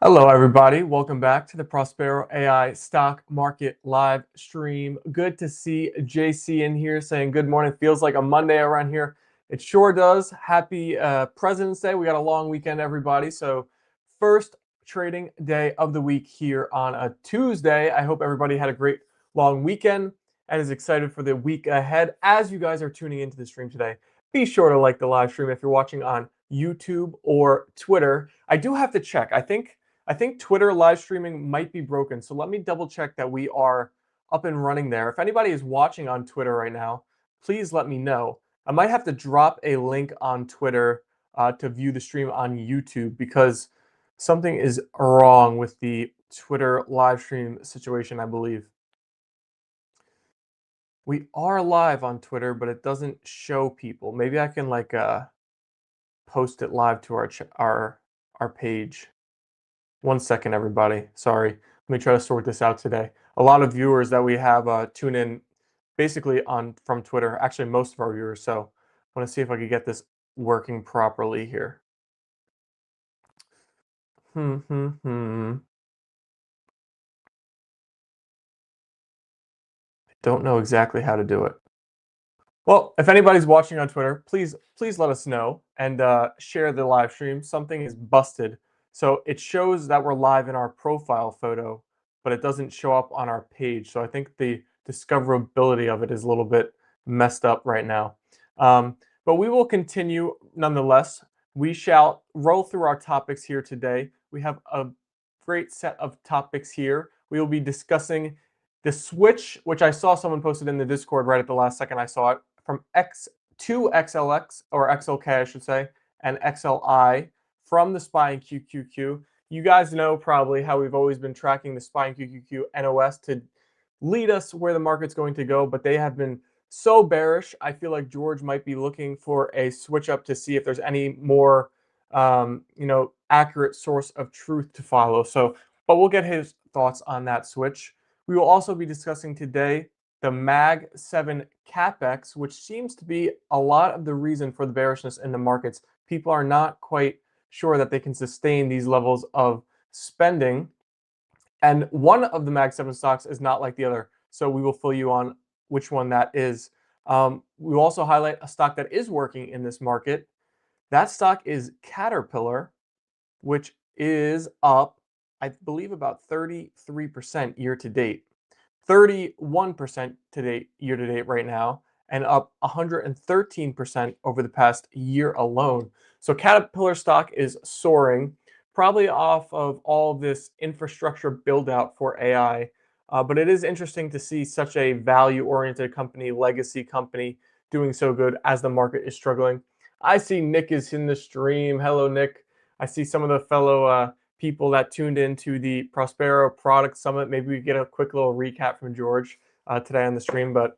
Hello, everybody. Welcome back to the Prospero.ai stock market live stream. Good to see JC in here saying good morning. Feels like a Monday around here. It sure does. Happy President's Day. We got a long weekend, everybody. So, first trading day of the week here on a Tuesday. I hope everybody had a great long weekend and is excited for the week ahead. As you guys are tuning into the stream today, be sure to like the live stream if you're watching on YouTube or Twitter. I do have to check. I think Twitter live streaming might be broken. So let me double check that we are up and running there. If anybody is watching on Twitter right now, please let me know. I might have to drop a link on Twitter to view the stream on YouTube because something is wrong with the Twitter live stream situation, I believe. We are live on Twitter, but it doesn't show people. Maybe I can post it live to our page. 1 second, everybody. Sorry. Let me try to sort this out today. A lot of viewers that we have tune in basically from Twitter. Actually, most of our viewers. So I want to see if I could get this working properly here. I don't know exactly how to do it. Well, if anybody's watching on Twitter, please let us know and share the live stream. Something is busted. So it shows that we're live in our profile photo, but it doesn't show up on our page. So I think the discoverability of it is a little bit messed up right now. But we will continue nonetheless. We shall roll through our topics here today. We have a great set of topics here. We will be discussing the switch, which I saw someone posted in the Discord right at the last second I saw it, from X to XLX, or XLK, I should say, and XLI from the SPY and QQQ. You guys know probably how we've always been tracking the SPY and QQQ NOS to lead us where the market's going to go, but they have been so bearish. I feel like George might be looking for a switch up to see if there's any more, accurate source of truth to follow. So, but we'll get his thoughts on that switch. We will also be discussing today the Mag 7 capex, which seems to be a lot of the reason for the bearishness in the markets. People are not quite sure that they can sustain these levels of spending. And one of the Mag 7 stocks is not like the other. So we will fill you on which one that is. We will also highlight a stock that is working in this market. That stock is Caterpillar, which is up, I believe, about 33% year to date. 31% year to date right now, and up 113% over the past year alone. So Caterpillar stock is soaring, probably off of all this infrastructure build out for AI. But it is interesting to see such a value-oriented company, legacy company, doing so good as the market is struggling. I see Nick is in the stream. Hello, Nick. I see some of the fellow people that tuned into the Prospero Product Summit. Maybe we get a quick little recap from George today on the stream, but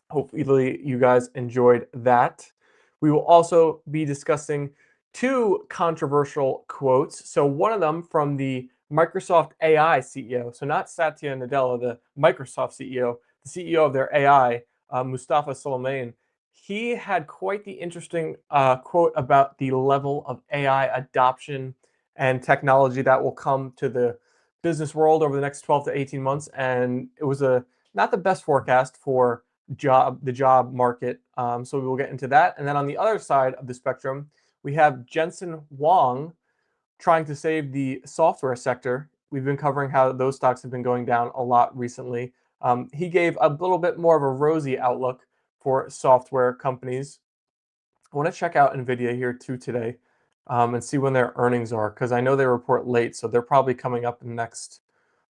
hopefully you guys enjoyed that. We will also be discussing two controversial quotes. So one of them from the Microsoft AI CEO, so not Satya Nadella, the Microsoft CEO, the CEO of their AI, Mustafa Suleyman. He had quite the interesting quote about the level of AI adoption and technology that will come to the business world over the next 12 to 18 months. And it was not the best forecast for the job market. So we will get into that. And then on the other side of the spectrum, we have Jensen Huang trying to save the software sector. We've been covering how those stocks have been going down a lot recently. He gave a little bit more of a rosy outlook for software companies. I want to check out NVIDIA here too today and see when their earnings are, because I know they report late, so they're probably coming up in the next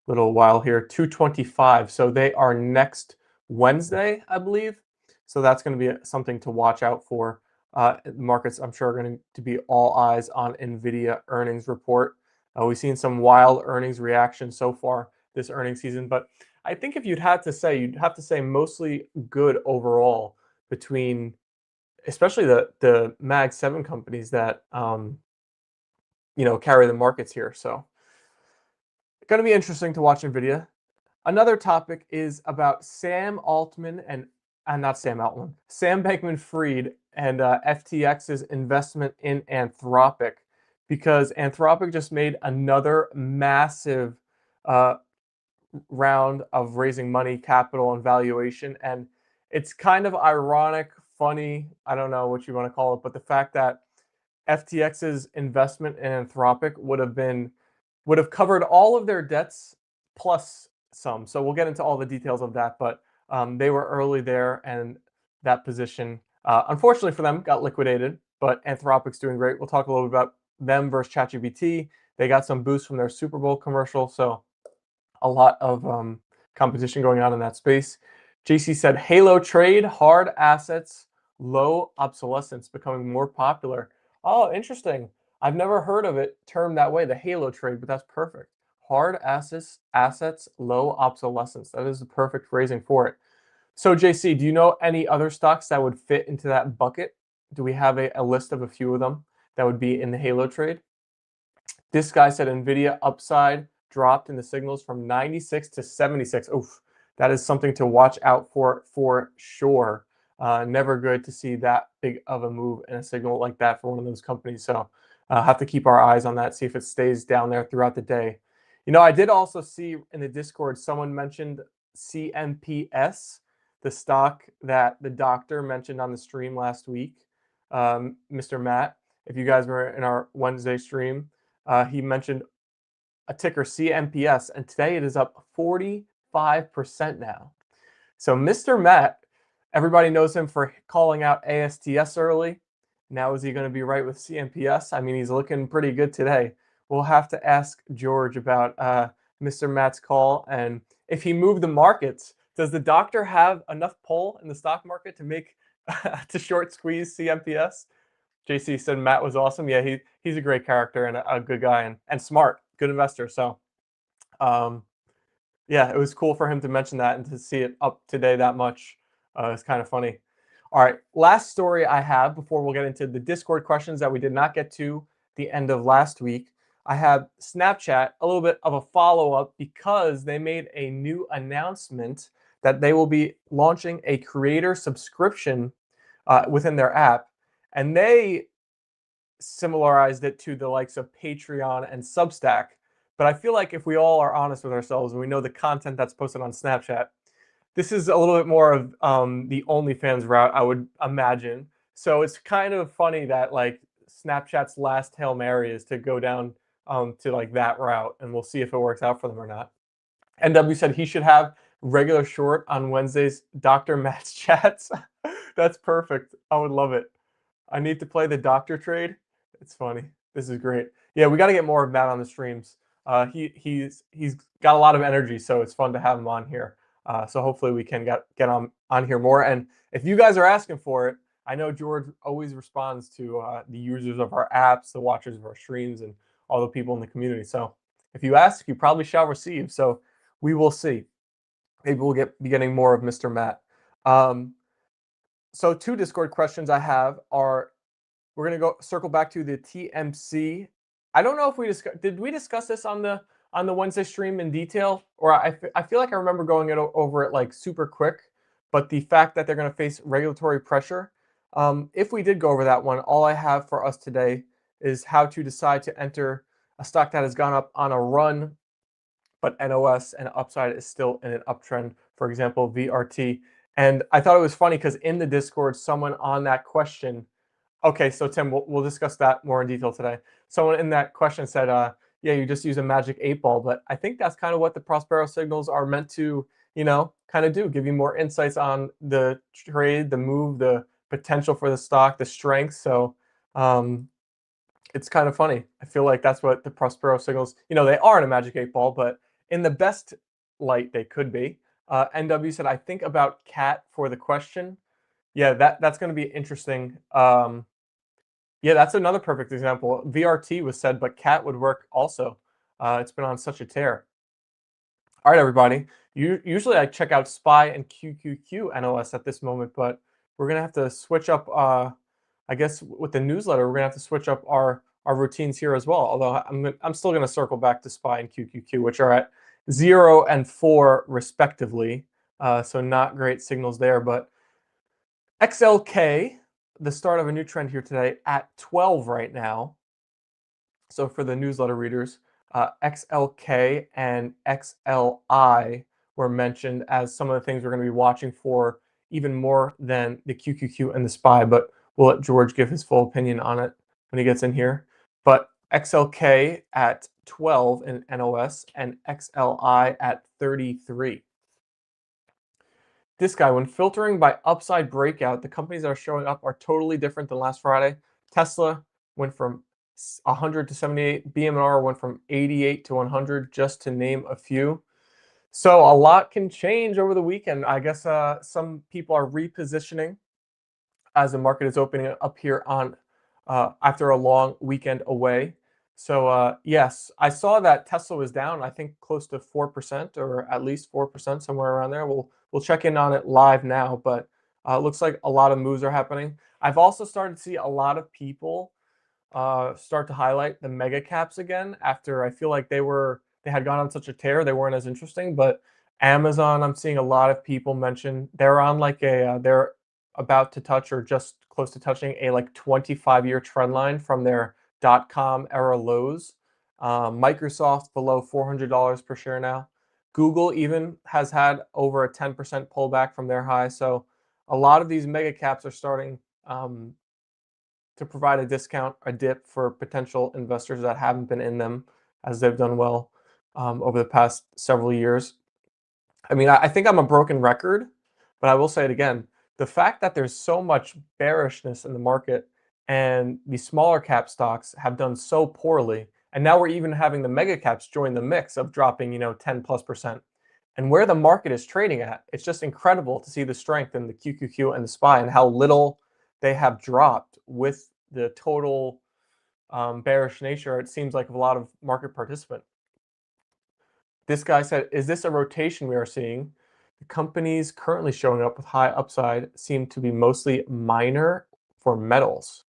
little while here, 225. So they are next Wednesday, I believe. So that's going to be something to watch out for. Markets, I'm sure, are going to be all eyes on NVIDIA earnings report. We've seen some wild earnings reaction so far this earnings season, but I think if you'd have to say mostly good overall between, especially the Mag 7 companies that carry the markets here. So going to be interesting to watch NVIDIA. Another topic is about Sam Altman and not Sam Altman, Sam Bankman-Fried and FTX's investment in Anthropic. because Anthropic just made another massive uh, round of raising money, capital, and valuation. And it's kind of ironic, funny, I don't know what you want to call it, but the fact that FTX's investment in Anthropic would have covered all of their debts plus some. So we'll get into all the details of that, but they were early there, and that position, unfortunately for them, got liquidated. But Anthropic's doing great. We'll talk a little bit about them versus ChatGPT. They got some boost from their Super Bowl commercial, so a lot of competition going on in that space. JC said Halo trade, hard assets, low obsolescence becoming more popular. Oh, interesting. I've never heard of it termed that way, the Halo trade, but that's perfect. Hard assets, low obsolescence. That is the perfect phrasing for it. So, JC, do you know any other stocks that would fit into that bucket? Do we have a list of a few of them that would be in the Halo trade? This guy said Nvidia upside dropped in the signals from 96 to 76. Oof, that is something to watch out for sure. Never good to see that big of a move in a signal like that for one of those companies. So have to keep our eyes on that, see if it stays down there throughout the day. You know, I did also see in the Discord someone mentioned CMPS, the stock that the doctor mentioned on the stream last week, Mr. Matt. If you guys were in our Wednesday stream, he mentioned a ticker CMPS, and today it is up 45% now. So Mr. Matt, everybody knows him for calling out ASTS early. Now is he going to be right with CMPS? I mean, he's looking pretty good today. We'll have to ask George about Mr. Matt's call, and if he moved the markets. Does the doctor have enough pull in the stock market to make to short squeeze CMPS? JC said Matt was awesome. Yeah, he's a great character and a good guy and smart, good investor. So, um, yeah, it was cool for him to mention that and to see it up today that much. It's kind of funny. All right, last story I have before we'll get into the Discord questions that we did not get to the end of last week. I have Snapchat, a little bit of a follow up because they made a new announcement that they will be launching a creator subscription within their app. And they similarized it to the likes of Patreon and Substack. But I feel like if we all are honest with ourselves and we know the content that's posted on Snapchat, this is a little bit more of the OnlyFans route, I would imagine. So it's kind of funny that like Snapchat's last Hail Mary is to go down to like that route, and we'll see if it works out for them or not. NW said he should have regular short on Wednesdays. Dr. Matt's chats. That's perfect. I would love it. I need to play the doctor trade. It's funny. This is great. Yeah, we got to get more of Matt on the streams. He's got a lot of energy, so it's fun to have him on here. So hopefully we can get on here more. And if you guys are asking for it, I know George always responds to the users of our apps, the watchers of our streams, and all the people in the community. So if you ask, you probably shall receive. So we will see. Maybe we'll be getting more of Mr. Matt. So two Discord questions I have are, we're gonna go circle back to the TMC. I don't know if did we discuss this on the Wednesday stream in detail, or I feel like I remember going over it like super quick. But the fact that they're gonna face regulatory pressure, if we did go over that one, all I have for us today is how to decide to enter a stock that has gone up on a run, but NOS and upside is still in an uptrend. For example, VRT. And I thought it was funny because in the Discord, someone on that question. Okay, so Tim, we'll discuss that more in detail today. Someone in that question said, yeah, you just use a magic 8 ball, but I think that's kind of what the Prospero signals are meant to, kind of do, give you more insights on the trade, the move, the potential for the stock, the strength. So it's kind of funny. I feel like that's what the Prospero signals, they are in a magic 8 ball, but in the best light they could be. NW said, I think about cat for the question. Yeah, that's going to be interesting. Yeah, that's another perfect example. VRT was said, but cat would work also. It's been on such a tear. All right, everybody. Usually I check out SPY and QQQ NOS at this moment, but we're going to have to switch up, I guess with the newsletter, we're going to have to switch up our routines here as well. Although I'm still going to circle back to SPY and QQQ, which are at 0 and 4 respectively. So not great signals there, but XLK, the start of a new trend here today at 12 right now. So for the newsletter readers, XLK and XLI were mentioned as some of the things we're going to be watching for even more than the QQQ and the SPY, but we'll let George give his full opinion on it when he gets in here. But XLK at 12 in NOS and XLI at 33. This guy, when filtering by upside breakout, the companies that are showing up are totally different than last Friday. Tesla went from 100 to 78. BMR went from 88 to 100, just to name a few. So a lot can change over the weekend. I guess some people are repositioning as the market is opening up here on after a long weekend away. So yes, I saw that Tesla was down, I think close to 4% or at least 4%, somewhere around there. We'll check in on it live now, but it looks like a lot of moves are happening. I've also started to see a lot of people start to highlight the mega caps again after I feel like they had gone on such a tear, they weren't as interesting. But Amazon, I'm seeing a lot of people mention they're on like they're about to touch or just close to touching a like 25-year trend line from their .com era lows. Microsoft below $400 per share now. Google even has had over a 10% pullback from their high. So a lot of these mega caps are starting to provide a discount, a dip for potential investors that haven't been in them as they've done well over the past several years. I mean, I think I'm a broken record, but I will say it again. The fact that there's so much bearishness in the market and the smaller cap stocks have done so poorly, and now we're even having the mega caps join the mix of dropping, 10+%. And where the market is trading at, it's just incredible to see the strength in the QQQ and the SPY and how little they have dropped with the total bearish nature, it seems like, of a lot of market participants. This guy said, is this a rotation we are seeing? The companies currently showing up with high upside seem to be mostly minor for metals.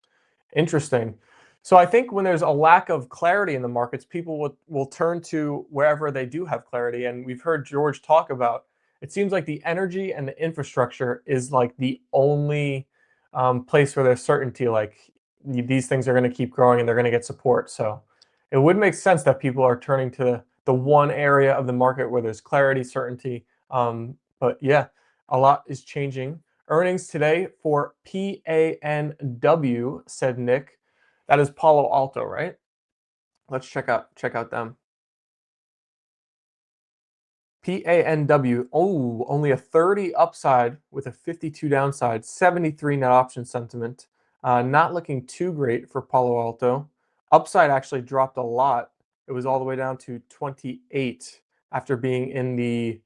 Interesting. So I think when there's a lack of clarity in the markets, people will turn to wherever they do have clarity. And we've heard George talk about, it seems like the energy and the infrastructure is like the only place where there's certainty, like these things are going to keep growing and they're going to get support. So it would make sense that people are turning to the one area of the market where there's clarity, certainty. But yeah, a lot is changing. Earnings today for PANW, said Nick. That is Palo Alto, right? Let's check out them. PANW, oh, only a 30 upside with a 52 downside, 73 net option sentiment. Not looking too great for Palo Alto. Upside actually dropped a lot. It was all the way down to 28 after being in the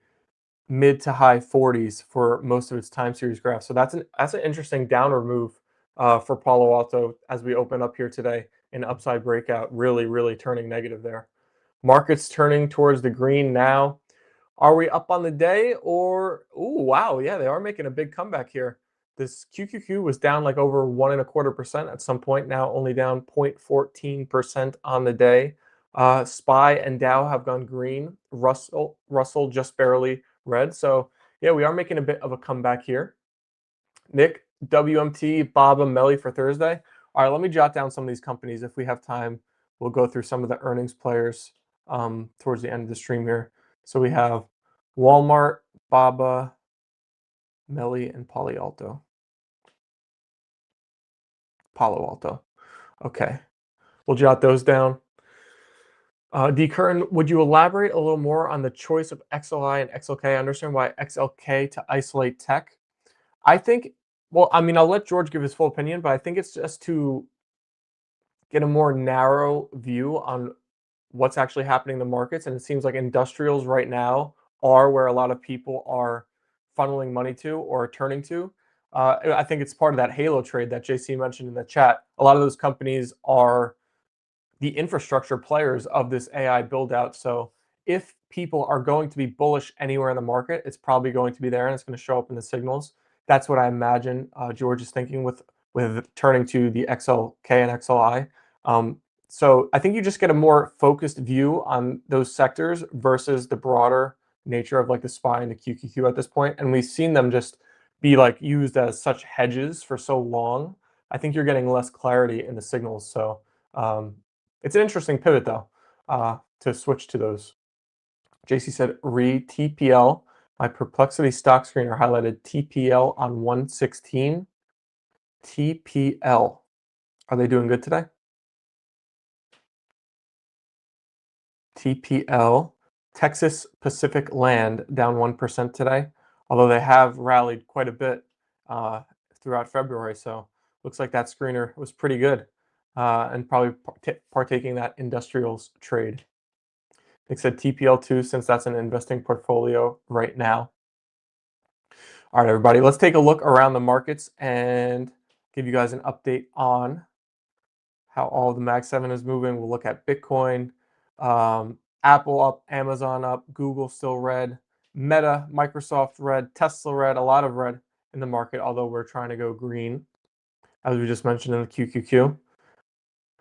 mid to high 40s for most of its time series graph. So that's an interesting downward move for Palo Alto as we open up here today. An upside breakout, really turning negative there. Markets turning towards the green now. Are we up on the day or, oh, wow, yeah, they are making a big comeback here. This QQQ was down like over 1.25% at some point, now only down 0.14% on the day. SPY and Dow have gone green. Russell just barely red. So yeah, we are making a bit of a comeback here. Nick, WMT, Baba, Melly for Thursday. All right, let me jot down some of these companies. If we have time, we'll go through some of the earnings players towards the end of the stream here. So we have Walmart, Baba, Melly, and Palo Alto. Palo Alto. Okay, we'll jot those down. D. Curtin, would you elaborate a little more on the choice of XLI and XLK? I understand why XLK to isolate tech. I think, well, I mean, I'll let George give his full opinion, but I think it's just to get a more narrow view on what's actually happening in the markets. And it seems like industrials right now are where a lot of people are funneling money to or turning to. I think it's part of that halo trade that JC mentioned in the chat. A lot of those companies are the infrastructure players of this AI build out. So if people are going to be bullish anywhere in the market, it's probably going to be there and it's going to show up in the signals. That's what I imagine George is thinking with turning to the XLK and XLI. So I think you just get a more focused view on those sectors versus the broader nature of like the SPY and the QQQ at this point. And we've seen them just be like used as such hedges for so long. I think you're getting less clarity in the signals. So It's an interesting pivot though, to switch to those. JC said, re TPL. My perplexity stock screener highlighted TPL on 116. TPL. Are they doing good today? TPL. Texas Pacific Land down 1% today, although they have rallied quite a bit uh, throughout February. So looks like that screener was pretty good and probably partaking that industrials trade. They said TPL2 since that's an investing portfolio right now. All right, everybody, let's take a look around the markets and give you guys an update on how all the Mag 7 is moving. We'll look at Bitcoin, Apple up, Amazon up, Google still red, Meta, Microsoft red, Tesla red, a lot of red in the market, although we're trying to go green, as we just mentioned in the QQQ.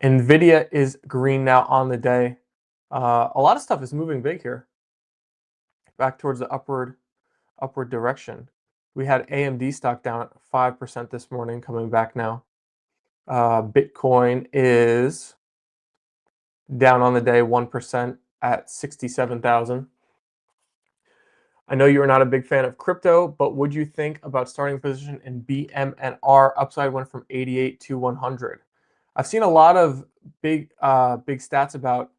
NVIDIA is green now on the day. A lot of stuff is moving big here, back towards the upward direction. We had AMD stock down 5% this morning, coming back now. Bitcoin is down on the day 1% at 67,000. I know you are not a big fan of crypto, but would you think about starting a position in BMNR? Upside went from 88 to 100. I've seen a lot of big stats about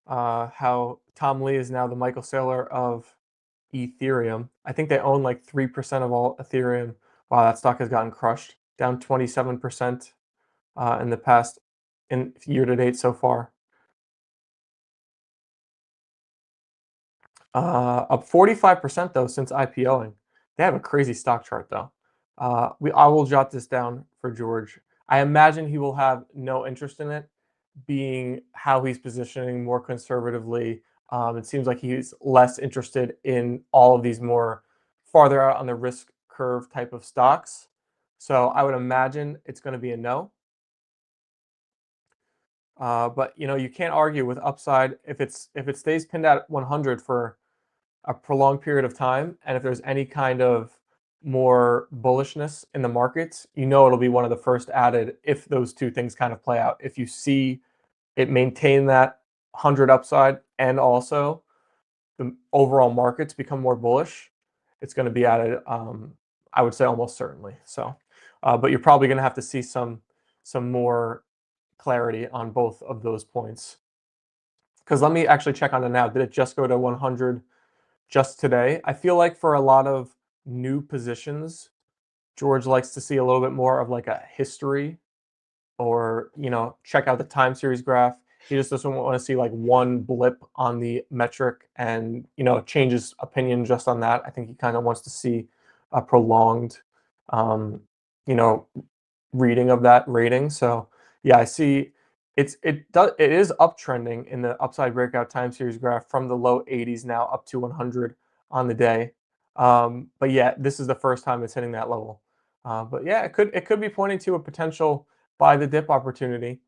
how Tom Lee is now the Michael Saylor of Ethereum. I think they own like 3% of all Ethereum. Wow, that stock has gotten crushed, down 27% in the past year to date so far. Up 45% though since IPOing. They have a crazy stock chart though. I will jot this down for George. I imagine he will have no interest in it, being how he's positioning more conservatively. It seems like he's less interested in all of these more farther out on the risk curve type of stocks. So I would imagine it's going to be a no. But you can't argue with upside if it stays pinned at 100 for a prolonged period of time, and if there's any kind of more bullishness in the markets, it'll be one of the first added if those two things kind of play out. If you see it maintain that 100 upside and also the overall markets become more bullish, it's going to be added, I would say almost certainly. So, but you're probably going to have to see some more clarity on both of those points. Because let me actually check on it now. Did it just go to 100 just today? I feel like for a lot of new positions, George likes to see a little bit more of like a history or, check out the time series graph. He just doesn't want to see like one blip on the metric and, change his opinion just on that. I think he kind of wants to see a prolonged, you know, reading of that rating. So yeah, I see it is uptrending in the upside breakout time series graph from the low 80s now up to 100 on the day. But yeah, this is the first time it's hitting that level. But yeah, it could be pointing to a potential buy the dip opportunity.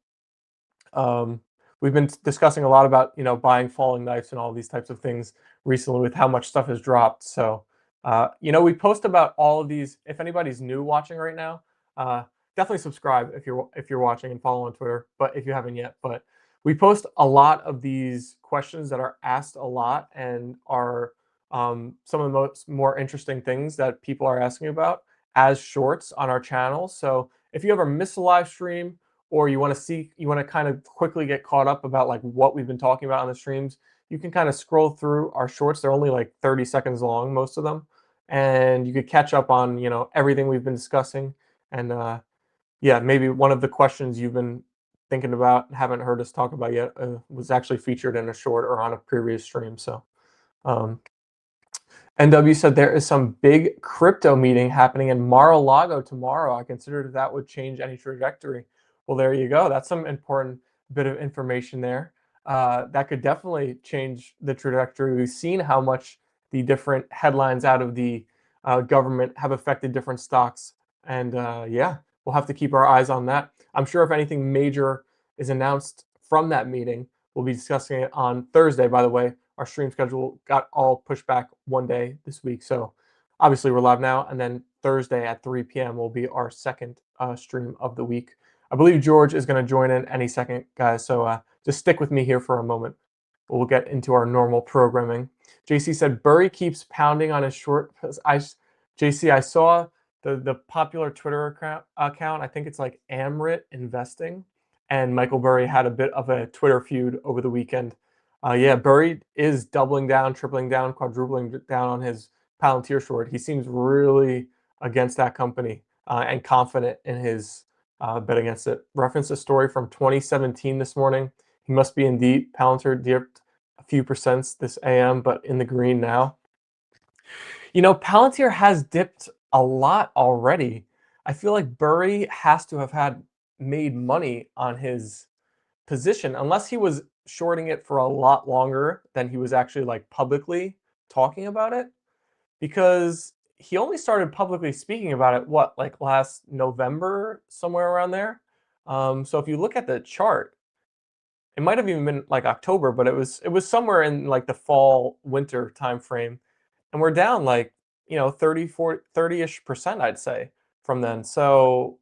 We've been discussing a lot about buying falling knives and all these types of things recently with how much stuff has dropped. So we post about all of these. If anybody's new watching right now, definitely subscribe if you're watching and follow on Twitter. But if you haven't yet, but we post a lot of these questions that are asked a lot and are some of the more interesting things that people are asking about as shorts on our channel. So if you ever miss a live stream or you want to kind of quickly get caught up about like what we've been talking about on the streams, you can kind of scroll through our shorts. They're only like 30 seconds long, most of them, and you could catch up on everything we've been discussing. And yeah, maybe one of the questions you've been thinking about and haven't heard us talk about yet was actually featured in a short or on a previous stream. So um, NW said there is some big crypto meeting happening in Mar-a-Lago tomorrow. I considered that would change any trajectory. Well, there you go. That's some important bit of information there. That could definitely change the trajectory. We've seen how much the different headlines out of the government have affected different stocks. And yeah, we'll have to keep our eyes on that. I'm sure if anything major is announced from that meeting, we'll be discussing it on Thursday, by the way. Our stream schedule got all pushed back one day this week. So obviously we're live now. And then Thursday at 3 p.m. will be our second stream of the week. I believe George is going to join in any second, guys. So just stick with me here for a moment. We'll get into our normal programming. JC said Burry keeps pounding on his short. JC, I saw the popular Twitter account. I think it's like Amrit Investing, and Michael Burry had a bit of a Twitter feud over the weekend. Yeah, Burry is doubling down, tripling down, quadrupling down on his Palantir short. He seems really against that company and confident in his bet against it. Reference a story from 2017 this morning. He must be in deep. Palantir dipped a few percents this AM, but in the green now. Palantir has dipped a lot already. I feel like Burry has to have had made money on his position, unless he was shorting it for a lot longer than he was actually like publicly talking about it, because he only started publicly speaking about it, what, like last November, somewhere around there. So if you look at the chart, it might have even been like October, but it was somewhere in like the fall winter time frame, and we're down like 30 40 30ish percent, I'd say, from then. So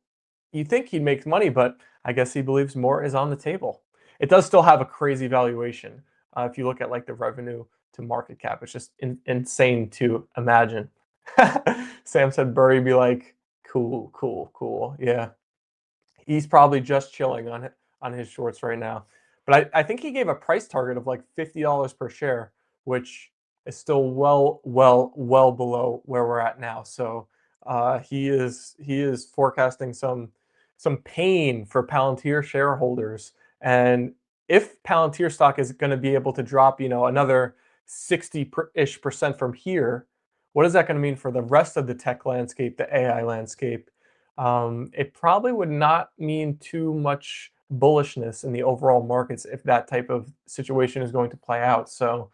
you think he'd make money, but I guess he believes more is on the table. It does still have a crazy valuation. If you look at like the revenue to market cap, it's just insane to imagine. Sam said Burry be like, cool, cool, cool. Yeah, he's probably just chilling on his shorts right now. But I think he gave a price target of like $50 per share, which is still well below where we're at now. So he is forecasting some pain for Palantir shareholders. And if Palantir stock is going to be able to drop, another 60-ish percent from here, what is that going to mean for the rest of the tech landscape, the AI landscape? It probably would not mean too much bullishness in the overall markets if that type of situation is going to play out. So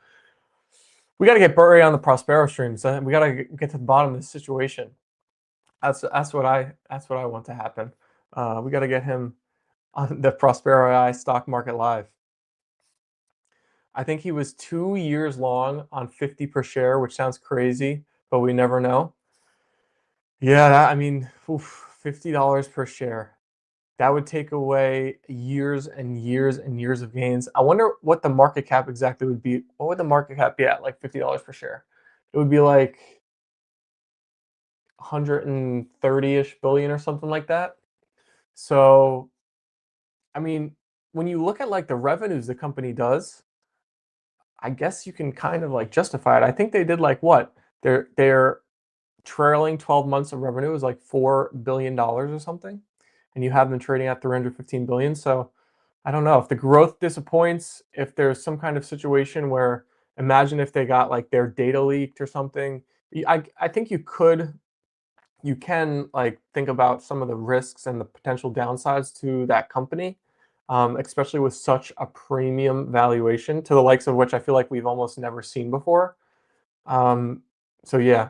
we got to get Burry on the Prospero streams. We got to get to the bottom of this situation. That's what I want to happen. We got to get him on the Prospero.ai stock market live. I think he was 2 years long on 50 per share, which sounds crazy, but we never know. Yeah, $50 per share. That would take away years and years and years of gains. I wonder what the market cap exactly would be. What would the market cap be at, like $50 per share? It would be like 130-ish billion or something like that. So, when you look at like the revenues the company does, I guess you can kind of like justify it. I think they did like what? Their trailing 12 months of revenue is like $4 billion or something. And you have them trading at 315 billion. So I don't know if the growth disappoints, if there's some kind of situation where, imagine if they got like their data leaked or something. I think you can like think about some of the risks and the potential downsides to that company, especially with such a premium valuation to the likes of which I feel like we've almost never seen before. Um, so yeah,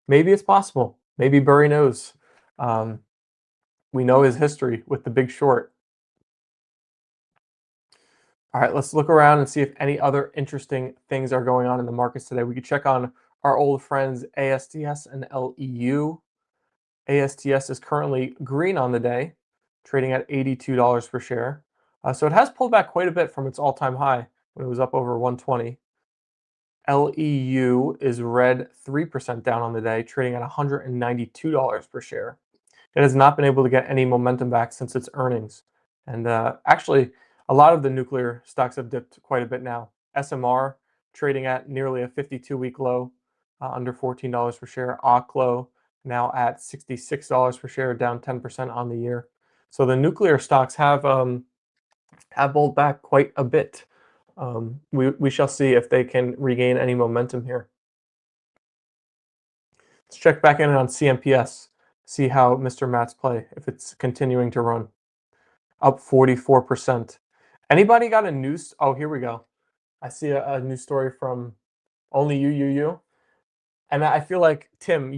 maybe it's possible. Maybe Burry knows. Um, we know his history with The Big Short. All right, let's look around and see if any other interesting things are going on in the markets today. We could check on our old friends ASTS and LEU. ASTS is currently green on the day, trading at $82 per share. So it has pulled back quite a bit from its all-time high when it was up over 120. LEU is red 3% down on the day, trading at $192 per share. It has not been able to get any momentum back since its earnings. And actually, a lot of the nuclear stocks have dipped quite a bit now. SMR trading at nearly a 52-week low, under $14 per share. Oklo now at $66 per share, down 10% on the year. So the nuclear stocks have pulled back quite a bit. We shall see if they can regain any momentum here. Let's check back in on CMPS, see how Mr. Matt's play, if it's continuing to run. Up 44%. Anybody got a news? Oh, here we go. I see a news story from Only You. And I feel like, Tim,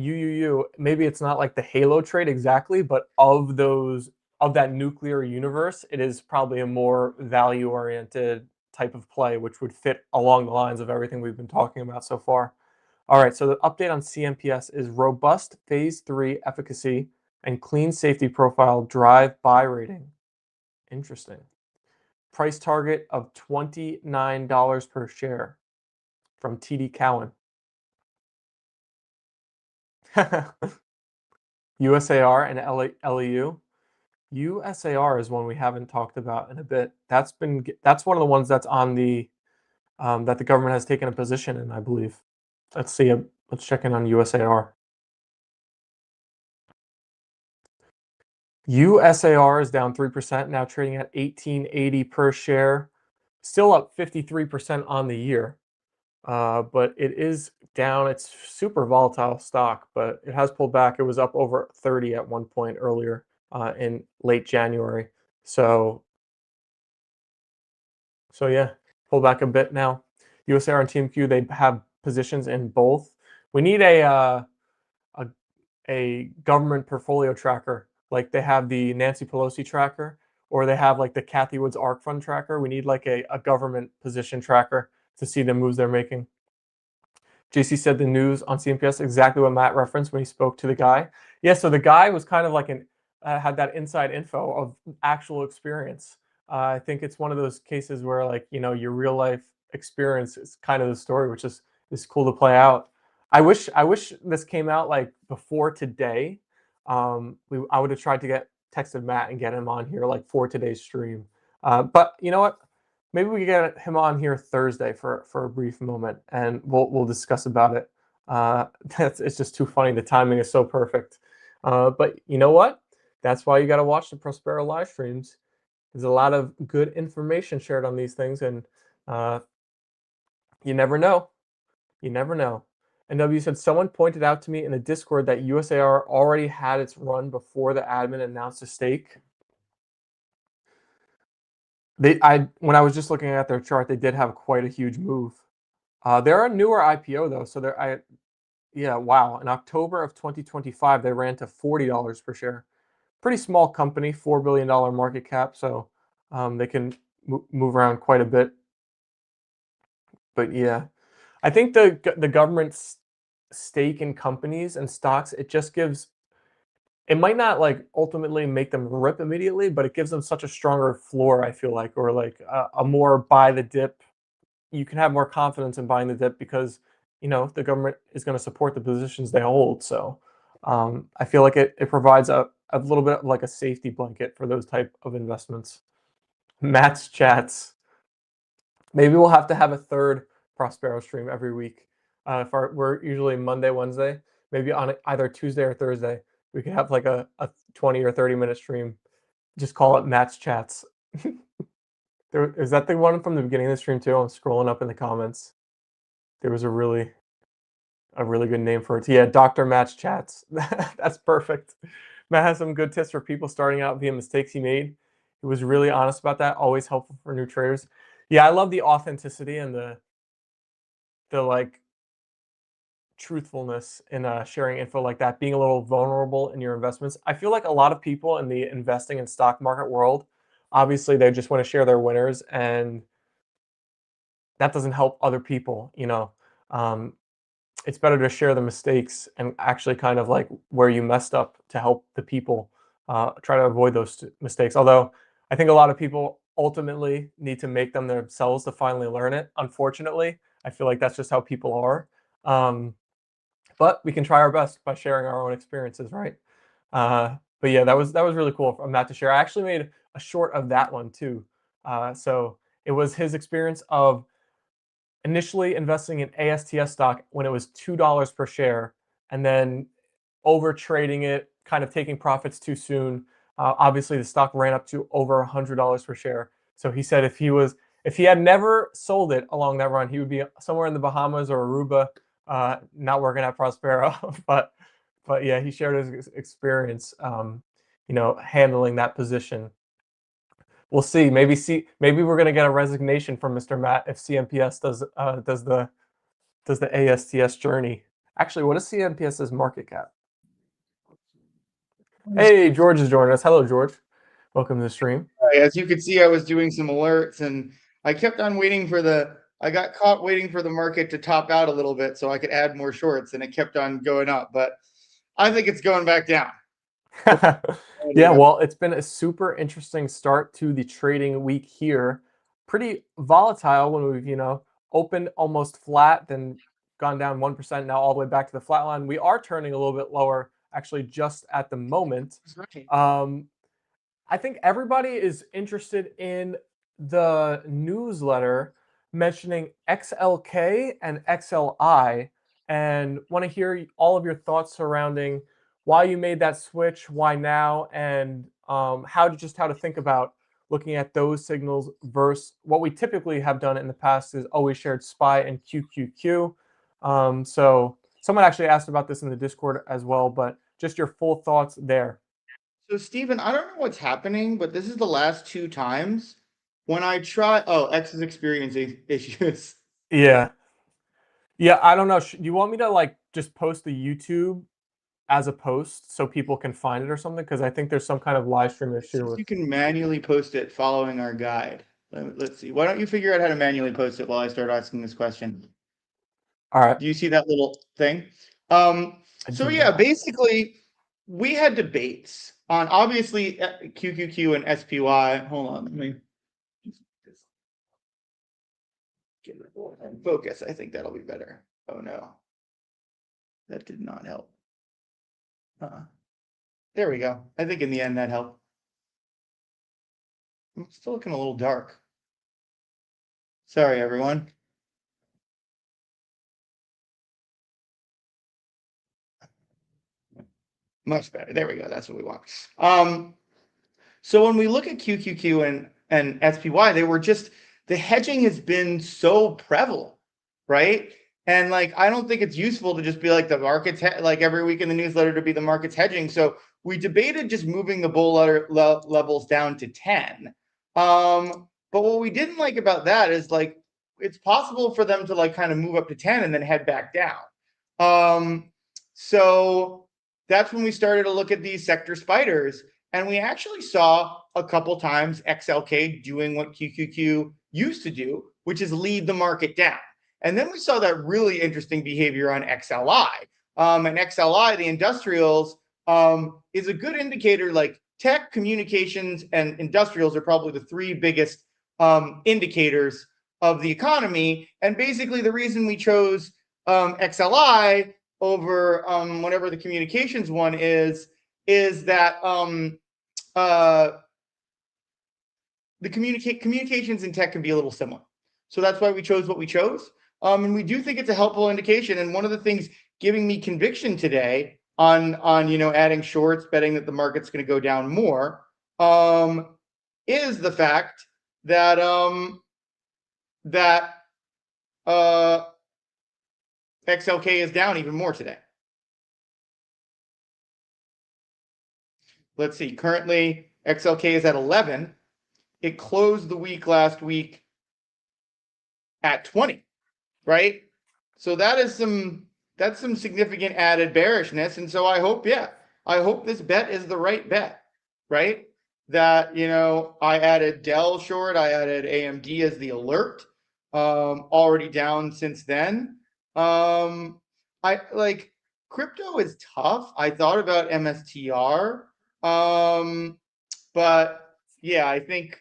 maybe it's not like the Halo trade exactly, but of that nuclear universe, it is probably a more value-oriented type of play, which would fit along the lines of everything we've been talking about so far. All right, so the update on CMPS is robust phase 3 efficacy and clean safety profile drive buy rating. Interesting. Price target of $29 per share from TD Cowen. USAR and LEU. USAR is one we haven't talked about in a bit. That's one of the ones that's on the that the government has taken a position in, I believe. Let's see. Let's check in on USAR. USAR is down 3%, now trading at 1880 per share. Still up 53% on the year, but it is down. It's super volatile stock, but it has pulled back. It was up over 30 at one point earlier in late January. So yeah, pull back a bit now. USAR and TMQ, they have positions in both. We need a government portfolio tracker, like they have the Nancy Pelosi tracker, or they have like the Kathy Woods ARK Fund tracker. We need like a government position tracker to see the moves they're making. JC said the news on CMPS, exactly what Matt referenced when he spoke to the guy. Yeah, so the guy was kind of like had that inside info of actual experience. I think it's one of those cases where, like, your real life experience is kind of the story, which is cool to play out. I wish this came out like before today. I would have tried to texted Matt and get him on here like for today's stream. But you know what? Maybe we get him on here Thursday for a brief moment, and we'll discuss about it. It's just too funny. The timing is so perfect. But you know what? That's why you got to watch the Prospero live streams. There's a lot of good information shared on these things, and you never know. You never know. NW said, someone pointed out to me in the Discord that USAR already had its run before the admin announced a stake. When I was just looking at their chart, they did have quite a huge move. They're a newer IPO though, so wow. In October of 2025, they ran to $40 per share. Pretty small company, $4 billion market cap, so they can move around quite a bit. But yeah, I think the government's stake in companies and stocks, it might not like ultimately make them rip immediately, but it gives them such a stronger floor, I feel like, or like a more buy the dip. You can have more confidence in buying the dip because the government is going to support the positions they hold. So I feel like it provides a little bit of like a safety blanket for those type of investments. Matt's chats. Maybe we'll have to have a third Prospero stream every week. We're usually Monday, Wednesday. Maybe on either Tuesday or Thursday, we could have like a 20 or 30-minute stream. Just call it Matt's chats. Is that the one from the beginning of the stream too? I'm scrolling up in the comments. There was a really good name for it. Yeah, Dr. Matt's chats. That's perfect. Matt has some good tips for people starting out via mistakes he made. He was really honest about that. Always helpful for new traders. Yeah, I love the authenticity and the like truthfulness in sharing info like that, being a little vulnerable in your investments. I feel like a lot of people in the investing and stock market world, obviously they just want to share their winners, and that doesn't help other people. It's better to share the mistakes and actually kind of like where you messed up to help the people try to avoid those mistakes. Although I think a lot of people ultimately need to make them themselves to finally learn it. Unfortunately, I feel like that's just how people are. But we can try our best by sharing our own experiences, right? But yeah, that was really cool from Matt to share. I actually made a short of that one too. So it was his experience of initially investing in ASTS stock when it was $2 per share, and then over trading it, kind of taking profits too soon. Obviously, the stock ran up to over $100 per share. So he said if he had never sold it along that run, he would be somewhere in the Bahamas or Aruba, not working at Prospero. but yeah, he shared his experience, handling that position. We'll see. Maybe we're gonna get a resignation from Mr. Matt if CMPS does the ASTS journey. Actually, what is CMPS's market cap? Hey, George is joining us. Hello, George. Welcome to the stream. As you could see, I was doing some alerts, and I kept on I got caught waiting for the market to top out a little bit so I could add more shorts, and it kept on going up. But I think it's going back down. Yeah, well, it's been a super interesting start to the trading week here. Pretty volatile when we've, opened almost flat, then gone down 1%, now all the way back to the flat line. We are turning a little bit lower, actually, just at the moment. That's right. Um, I think everybody is interested in the newsletter mentioning XLK and XLI, and want to hear all of your thoughts surrounding why you made that switch, why now, and how to think about looking at those signals versus what we typically have done in the past is always shared SPY and QQQ. So someone actually asked about this in the Discord as well, but just your full thoughts there. So Stephen, I don't know what's happening, but this is the last two times when I try. Oh, X is experiencing issues. Yeah. Yeah, I don't know. Do you want me to like just post the YouTube as a post so people can find it or something? Because I think there's some kind of live stream It issue says with. you can manually post it following our guide. Let's see. Why don't you figure out how to manually post it while I start asking this question? All right, Do you see that little thing? I So do yeah, not. basically, we had debates on obviously QQQ and SPY. Hold on, let me get it in focus. I think that'll be better. Oh no, that did not help. There we go. I think in the end that helped. I'm still looking a little dark. Sorry, everyone. Much better. There we go. That's what we want. So when we look at QQQ and SPY, they were just the hedging has been so prevalent, right? And like I don't think it's useful to just be like the market's like every week in the newsletter to be the market's hedging. So we debated just moving the bull levels down to 10. But what we didn't like about that is like it's possible for them to like kind of move up to 10 and then head back down. So that's when we started to look at these sector spiders. And we actually saw a couple times XLK doing what QQQ used to do, which is lead the market down. And then we saw that really interesting behavior on XLI. And XLI, the industrials, is a good indicator. Like tech, communications, and industrials are probably the three biggest indicators of the economy. And basically, the reason we chose XLI over whatever the communications one is that the communications and tech can be a little similar. So that's why we chose what we chose. And we do think it's a helpful indication. And one of the things giving me conviction today on adding shorts, betting that the market's going to go down more, is the fact that that XLK is down even more today. Let's see. Currently, XLK is at 11. It closed the week last week at 20, right? So that's some significant added bearishness. And so I hope this bet is the right bet, right? That I added Dell short, I added AMD as the alert, already down since then. I like crypto is tough. I thought about MSTR, but yeah, I think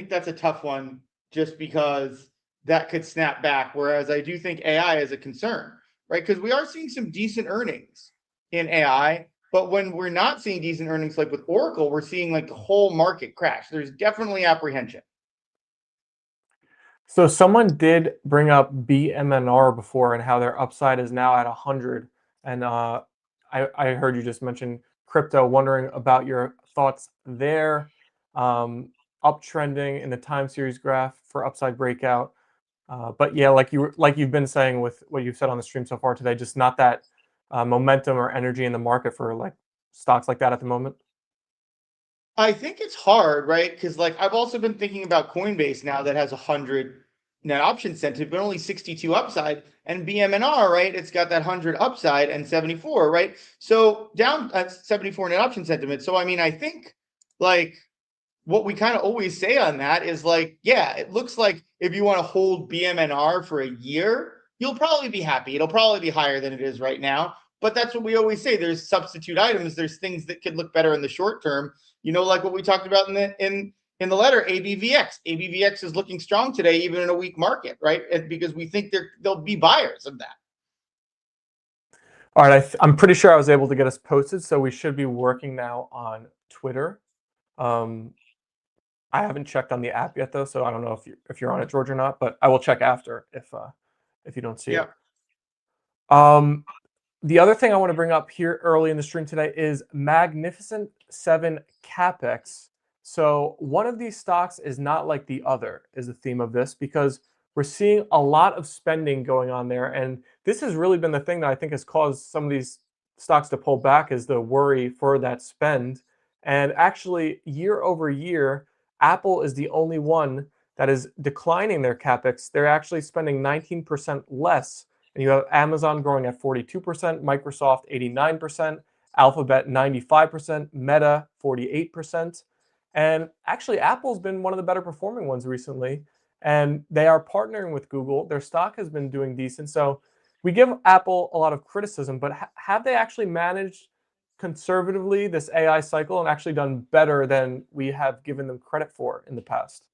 that's a tough one just because that could snap back. Whereas I do think AI is a concern, right? Because we are seeing some decent earnings in AI, but when we're not seeing decent earnings like with Oracle, we're seeing like the whole market crash. There's definitely apprehension. So someone did bring up BMNR before and how their upside is now at 100. And I heard you just mention crypto. Wondering about your thoughts there. Uptrending in the time series graph for upside breakout. But yeah, like you've been saying with what you've said on the stream so far today, just not that momentum or energy in the market for like stocks like that at the moment. I think it's hard, right? Because like I've also been thinking about Coinbase now that has 100 net option incentive, but only 62 upside, and BMNR, right? It's got that 100 upside and 74, right? So down at 74 net option sentiment. So I mean, I think like what we kind of always say on that is like, yeah, it looks like if you want to hold BMNR for a year, you'll probably be happy. It'll probably be higher than it is right now. But that's what we always say. There's substitute items. There's things that could look better in the short term. Like what we talked about in the letter, ABVX. ABVX is looking strong today, even in a weak market, right? Because we think there'll be buyers of that. All right, I'm pretty sure I was able to get us posted, so we should be working now on Twitter. Um, I haven't checked on the app yet, though, so I don't know if you're on it, George, or not. But I will check after if you don't see Yeah. it. The other thing I want to bring up here early in the stream today is Magnificent 7 CapEx. So one of these stocks is not like the other, is the theme of this, because we're seeing a lot of spending going on there. And this has really been the thing that I think has caused some of these stocks to pull back, is the worry for that spend. And actually, year over year, Apple is the only one that is declining their CapEx. They're actually spending 19% less, and you have Amazon growing at 42%, Microsoft 89%, Alphabet 95%, Meta 48%. And actually, Apple's been one of the better performing ones recently. And they are partnering with Google. Their stock has been doing decent. So we give Apple a lot of criticism, but have they actually managed conservatively this AI cycle and actually done better than we have given them credit for in the past?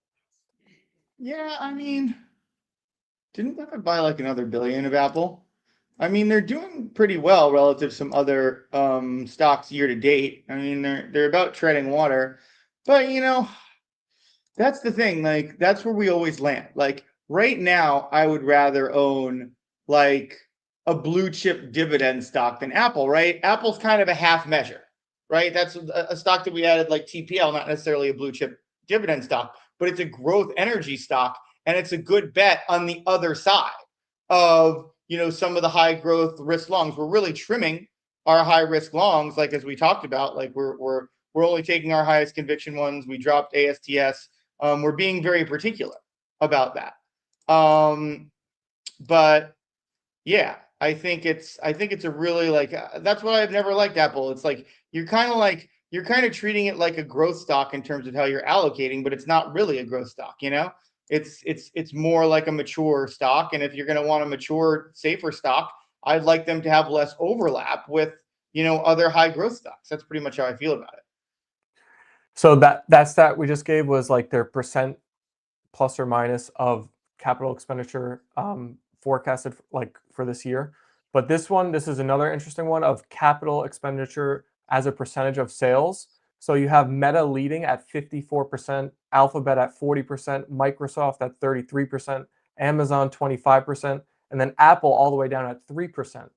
Yeah, I mean, didn't Buffett buy like another billion of Apple? I mean, they're doing pretty well relative to some other stocks year to date. I mean, they're about treading water, but that's the thing. Like, that's where we always land. Like right now, I would rather own like a blue chip dividend stock than Apple. Right? Apple's kind of a half measure. Right? That's a stock that we added like TPL, not necessarily a blue chip dividend stock, but it's a growth energy stock, and it's a good bet on the other side of some of the high growth risk longs. We're really trimming our high risk longs, like as we talked about. Like we're only taking our highest conviction ones. We dropped ASTS. We're being very particular about that. But yeah, I think it's a really like that's why I've never liked Apple. It's like you're kind of treating it like a growth stock in terms of how you're allocating, but it's not really a growth stock. It's more like a mature stock. And if you're going to want a mature, safer stock, I'd like them to have less overlap with other high growth stocks. That's pretty much how I feel about it. So that stat we just gave was like their percent plus or minus of capital expenditure forecasted like for this year. But this is another interesting one of capital expenditure as a percentage of sales. So you have Meta leading at 54%, Alphabet at 40%, Microsoft at 33%, Amazon 25%, and then Apple all the way down at 3%.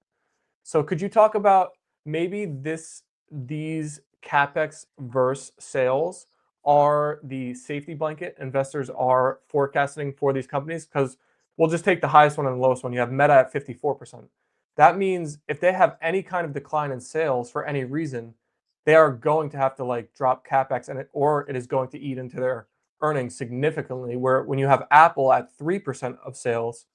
So could you talk about maybe these capex versus sales are the safety blanket investors are forecasting for these companies? Because we'll just take the highest one and the lowest one. You have Meta at 54%. That means if they have any kind of decline in sales for any reason, they are going to have to like drop capex, or it is going to eat into their earnings significantly. Where when you have Apple at 3% of sales,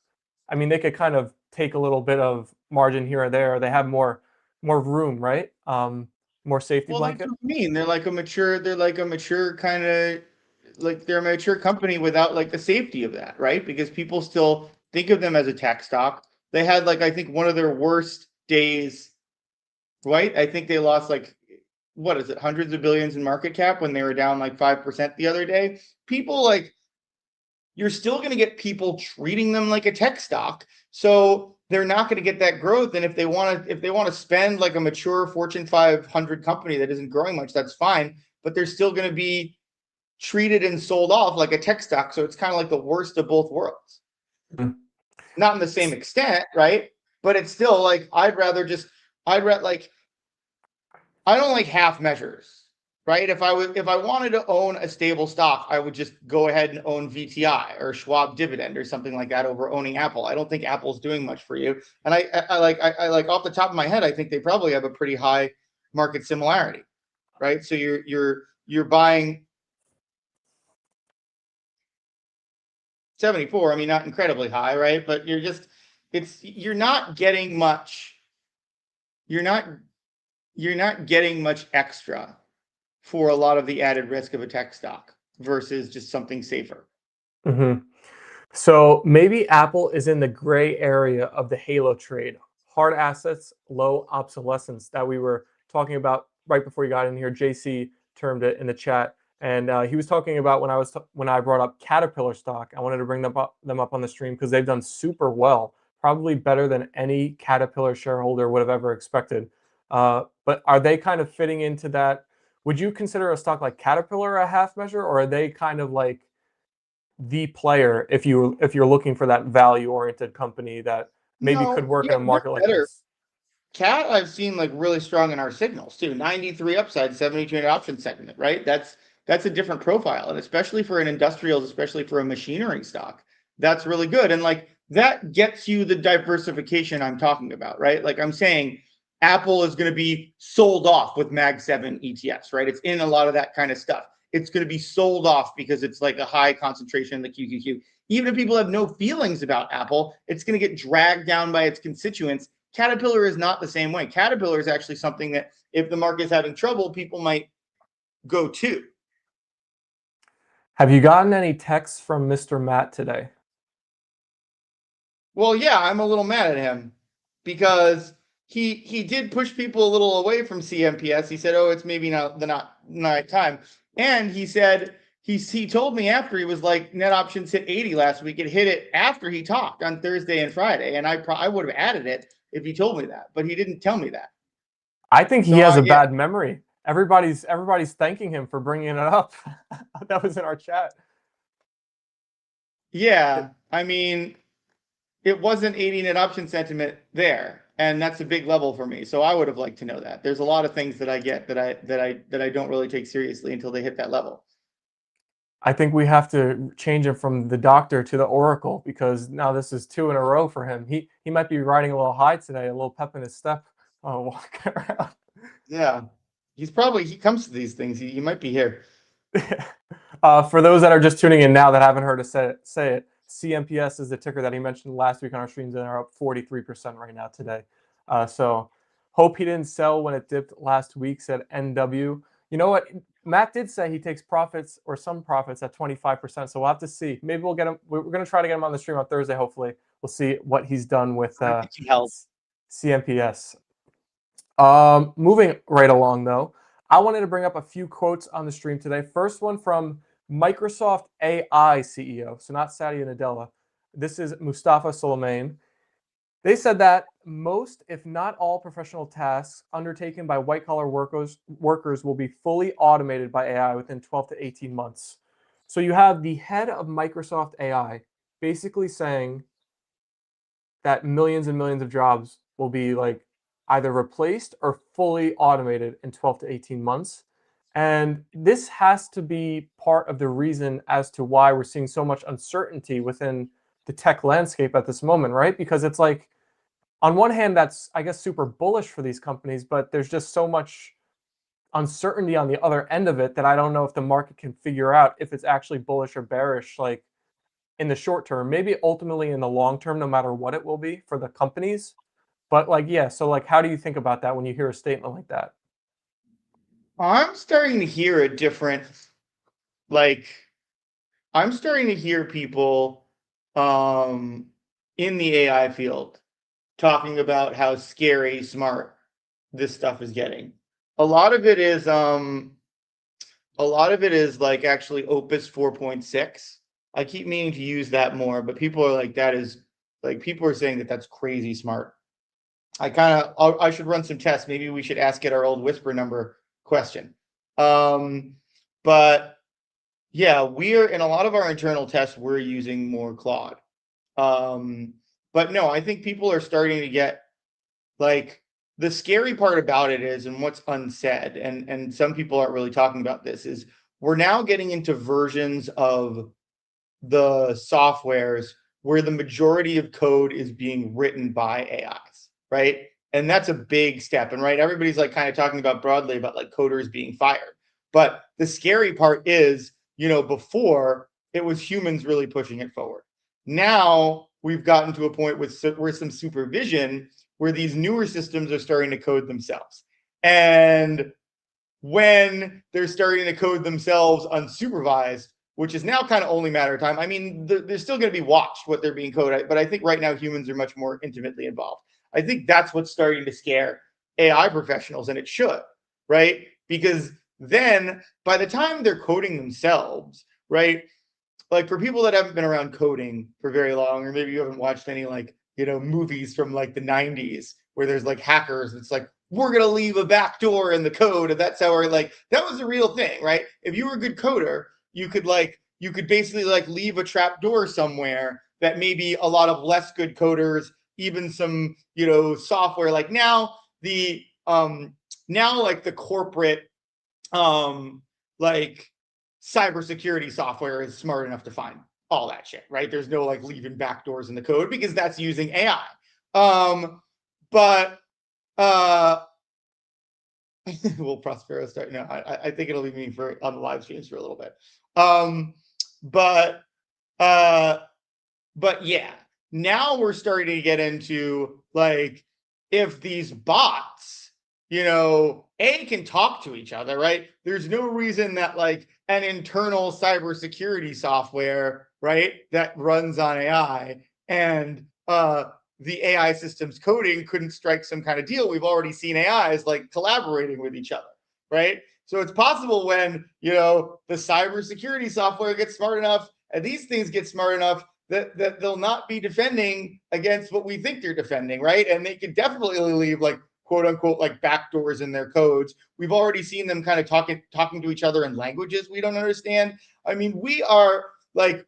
I mean, they could kind of take a little bit of margin here or there. They have more room, right? More safety Well, that's blanket. what I mean. They're like a mature kind of like they're a mature company without like the safety of that, right? Because people still think of them as a tech stock. They had like I think one of their worst days, right? I think they lost like what is it, hundreds of billions in market cap when they were down like 5% the other day. People like you're still going to get people treating them like a tech stock. So they're not going to get that growth. And if they want to spend like a mature Fortune 500 company that isn't growing much, that's fine. But they're still going to be treated and sold off like a tech stock. So it's kind of like the worst of both worlds. Mhm. Not in the same extent, right? But it's still like I'd rather like I don't like half measures, right? If I wanted to own a stable stock, I would just go ahead and own VTI or Schwab dividend or something like that over owning Apple. I don't think Apple's doing much for you. And I like off the top of my head, I think they probably have a pretty high market similarity, right? So you're buying 74. I mean, not incredibly high, right? But you're not getting much. You're not getting much extra for a lot of the added risk of a tech stock versus just something safer. So maybe Apple is in the gray area of the halo trade. hard assets, low obsolescence that we were talking about right before you got in here. JC termed it in the chat, and he was talking about when I brought up Caterpillar stock. I wanted to bring them up on the stream because they've done super well, probably better than any Caterpillar shareholder would have ever expected. But are they kind of fitting into that? Would you consider a stock like Caterpillar a half measure, or are they kind of like the player if you're looking for that value oriented company that maybe could No, work in yeah, a they're market like better. this? Cat I've seen like really strong in our signals too. 93 upside, 72 in option segment, right? That's a different profile. And especially for an industrials, especially for a machinery stock, that's really good. And like that gets you the diversification I'm talking about, right? Like I'm saying Apple is going to be sold off with Mag 7 ETFs, right? It's in a lot of that kind of stuff. It's going to be sold off because it's like a high concentration in the QQQ. Even if people have no feelings about Apple, it's going to get dragged down by its constituents. Caterpillar is not the same way. Caterpillar is actually something that if the market is having trouble, people might go to. Have you gotten any texts from Mr. Matt today? Well, yeah, I'm a little mad at him because he did push people a little away from CMPS. He said, "Oh, it's maybe not time," and he said he told me after he was like net options hit 80 last week. It hit it after he talked on Thursday and Friday, and I would have added it if he told me that, but he didn't tell me that. I think he So has a yeah, bad memory. Everybody's thanking him for bringing it up. That was in our chat. yeah. I mean, it wasn't 80 net option sentiment there, and that's a big level for me. So I would have liked to know that. There's a lot of things that I get that I don't really take seriously until they hit that level. I think we have to change him from the doctor to the oracle because now this is two in a row for him. He might be riding a little high today, a little pep in his step, walking around. Yeah, he comes to these things. He might be here. For those that are just tuning in now that haven't heard us say it, CMPS is the ticker that he mentioned last week on our streams, and they're up 43% right now today. So hope he didn't sell when it dipped last week, said NW. You know what? Matt did say he takes profits or some profits at 25%. So we'll have to see. Maybe we'll get him. We're going to try to get him on the stream on Thursday, hopefully. We'll see what he's done with I think he helped. CMPS. Moving right along, though, I wanted to bring up a few quotes on the stream today. First one from Microsoft AI CEO, so not Satya Nadella. This is Mustafa Soleiman. They said that most, if not all, professional tasks undertaken by white-collar workers will be fully automated by AI within 12 to 18 months. So you have the head of Microsoft AI basically saying that millions and millions of jobs will be like either replaced or fully automated in 12 to 18 months. And this has to be part of the reason as to why we're seeing so much uncertainty within the tech landscape at this moment, right? Because it's like, on one hand, that's, I guess, super bullish for these companies, but there's just so much uncertainty on the other end of it that I don't know if the market can figure out if it's actually bullish or bearish. Like, in the short term, maybe ultimately in the long term, no matter what it will be for the companies. But like, yeah, so like, how do you think about that when you hear a statement like that? I'm starting to hear a different, like, I'm starting to hear people um, in the AI field talking about how scary smart this stuff is getting. A lot of it is like actually Opus 4.6. I keep meaning to use that more, but people are like, that is like, people are saying that that's crazy smart. I should run some tests. Maybe we should ask it our old whisper number question. But yeah, we're in a lot of our internal tests, we're using more Claude. But no, I think people are starting to get like, the scary part about it is, and what's unsaid, and some people aren't really talking about this, is we're now getting into versions of the softwares where the majority of code is being written by AIs, right? And that's a big step. And right, everybody's like kind of talking about broadly about like coders being fired. But the scary part is, before it was humans really pushing it forward. Now we've gotten to a point with where some supervision where these newer systems are starting to code themselves. And when they're starting to code themselves unsupervised, which is now kind of only a matter of time. I mean, they're still going to be watched what they're being coded, but I think right now humans are much more intimately involved. I think that's what's starting to scare AI professionals, and it should, right? Because then by the time they're coding themselves, right? Like for people that haven't been around coding for very long, or maybe you haven't watched any like, movies from like the 90s where there's like hackers, it's like, we're gonna leave a back door in the code, and that's how we're like, that was a real thing, right? If you were a good coder, you could basically like leave a trap door somewhere that maybe a lot of less good coders, even some, software like now like the corporate like cybersecurity software is smart enough to find all that shit, right? There's no like leaving backdoors in the code because that's using AI. But will Prospero start? No, I think it'll be me for on the live streams for a little bit. But uh, but yeah, now we're starting to get into like if these bots, A can talk to each other, right? There's no reason that like an internal cybersecurity software, right, that runs on AI and the AI system's coding couldn't strike some kind of deal. We've already seen AIs like collaborating with each other, right? So it's possible when, the cybersecurity software gets smart enough and these things get smart enough that they'll not be defending against what we think they're defending, right? And they could definitely leave like quote unquote like backdoors in their codes. We've already seen them kind of talking to each other in languages we don't understand. I mean, we are like,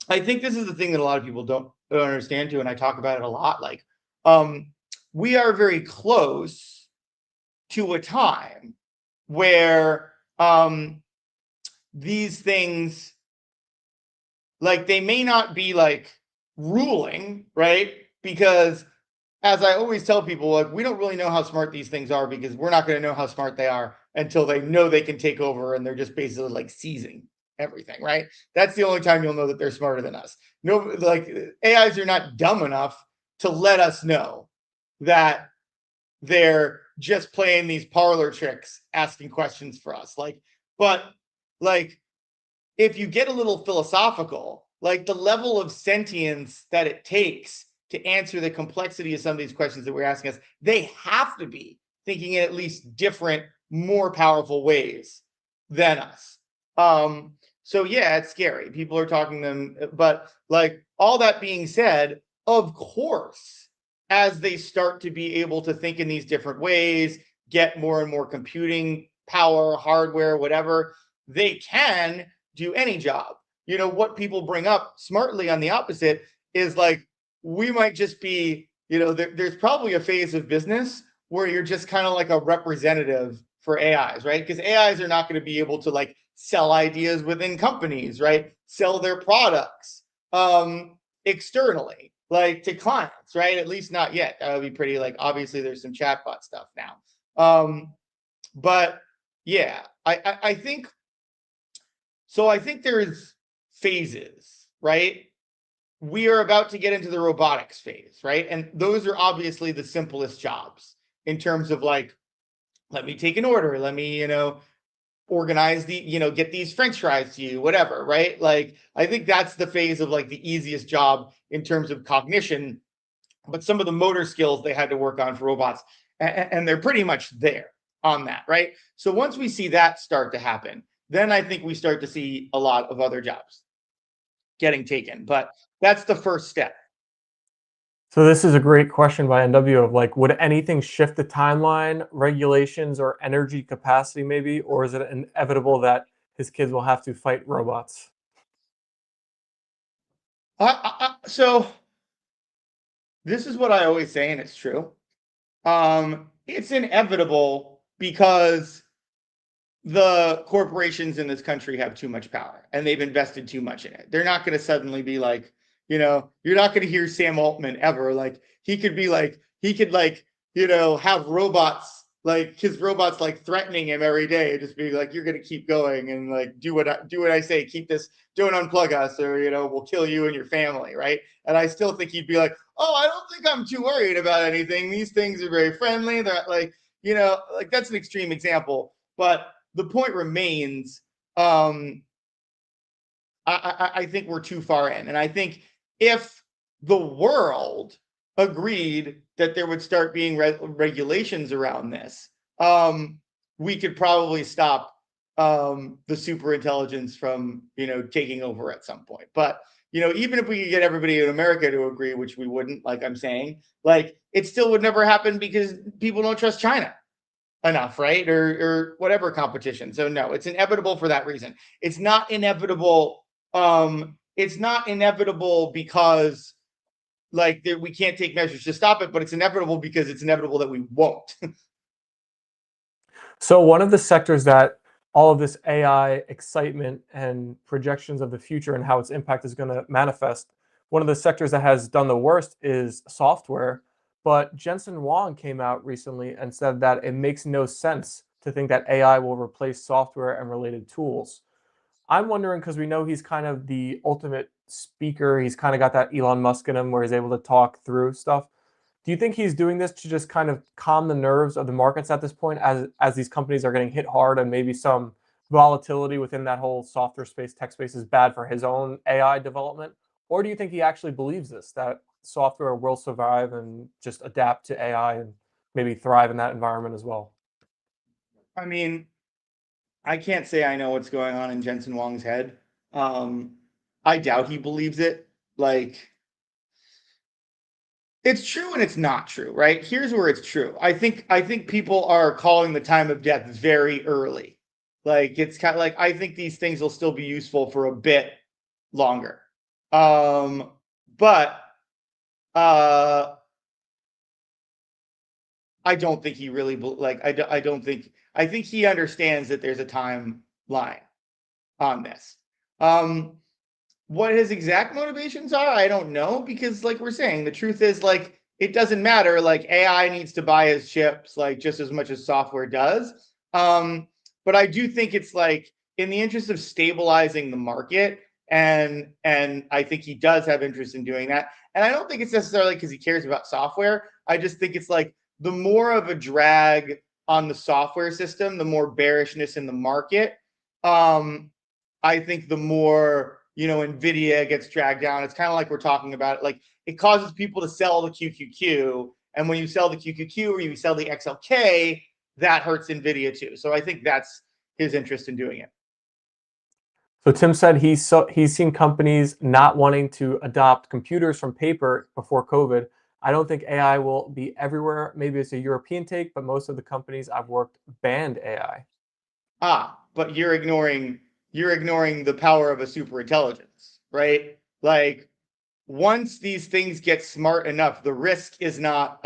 I think this is the thing that a lot of people don't understand too, and I talk about it a lot. Like, we are very close to a time where these things, like, they may not be like ruling, right? Because as I always tell people, like, we don't really know how smart these things are because we're not going to know how smart they are until they know they can take over and they're just basically like seizing everything, right? That's the only time you'll know that they're smarter than us. No, like AIs are not dumb enough to let us know that they're just playing these parlor tricks, asking questions for us. But like if you get a little philosophical, like the level of sentience that it takes to answer the complexity of some of these questions that we're asking us, they have to be thinking in at least different, more powerful ways than us. So yeah, it's scary. People are talking to them, but like all that being said, of course, as they start to be able to think in these different ways, get more and more computing power, hardware, whatever, they can do any job. What people bring up smartly on the opposite is like, we might just be, there's probably a phase of business where you're just kind of like a representative for AIs, right? Because AIs are not going to be able to like sell ideas within companies, right? Sell their products externally, like to clients, right? At least not yet. That would be pretty like, obviously there's some chatbot stuff now. But yeah, I think so. I think there's phases, right? We are about to get into the robotics phase, right? And those are obviously the simplest jobs in terms of like, let me take an order, let me, organize the, get these French fries to you, whatever, right? Like, I think that's the phase of like the easiest job in terms of cognition, but some of the motor skills they had to work on for robots, and they're pretty much there on that, right? So once we see that start to happen, then I think we start to see a lot of other jobs getting taken. But that's the first step. So this is a great question by NW of like, would anything shift the timeline, regulations, or energy capacity maybe, or is it inevitable that his kids will have to fight robots? So this is what I always say, and it's true. It's inevitable because the corporations in this country have too much power and they've invested too much in it. They're not going to suddenly be like, you're not going to hear Sam Altman ever. Like he could be like, he could like, have robots, like his robots like threatening him every day, just be like, you're going to keep going and like do what I say, keep this, don't unplug us, or we'll kill you and your family, right? And I still think he'd be like, oh, I don't think I'm too worried about anything. These things are very friendly. They're like, like that's an extreme example, but the point remains, I think we're too far in. And I think if the world agreed that there would start being regulations around this, we could probably stop the super intelligence from taking over at some point. But even if we could get everybody in America to agree, which we wouldn't, like I'm saying, like it still would never happen because people don't trust China enough, right? Or whatever competition. So no, it's inevitable for that reason. It's not inevitable. It's not inevitable because like we can't take measures to stop it, but it's inevitable because it's inevitable that we won't. So one of the sectors that all of this AI excitement and projections of the future and how its impact is going to manifest, one of the sectors that has done the worst is software. But Jensen Huang came out recently and said that it makes no sense to think that AI will replace software and related tools. I'm wondering because we know he's kind of the ultimate speaker. He's kind of got that Elon Musk in him where he's able to talk through stuff. Do you think he's doing this to just kind of calm the nerves of the markets at this point as these companies are getting hit hard and maybe some volatility within that whole software space, tech space is bad for his own AI development? Or do you think he actually believes this, that software will survive and just adapt to AI and maybe thrive in that environment as well? I mean, I can't say I know what's going on in Jensen Huang's head. I doubt he believes it. Like, it's true and it's not true, right? Here's where it's true. I think people are calling the time of death very early. Like it's kind of like I think these things will still be useful for a bit longer. Um, but uh I don't think he really like I don't think I think he understands that there's a timeline on this. Um What his exact motivations are, I don't know, because like we're saying, the truth is like it doesn't matter. Like AI needs to buy his chips like just as much as software does. But I do think it's like in the interest of stabilizing the market, and I think he does have interest in doing that. And I don't think it's necessarily because he cares about software. I just think it's like the more of a drag on the software system, the more bearishness in the market. Um, I think the more Nvidia gets dragged down. It's kind of like we're talking about it. Like it causes people to sell the QQQ, and when you sell the QQQ or you sell the XLK, that hurts Nvidia too. So I think that's his interest in doing it. So Tim said he's seen companies not wanting to adopt computers from paper before COVID. I don't think AI will be everywhere. Maybe it's a European take, but most of the companies I've worked banned AI. But you're ignoring the power of a super intelligence, right? Like once these things get smart enough, the risk is not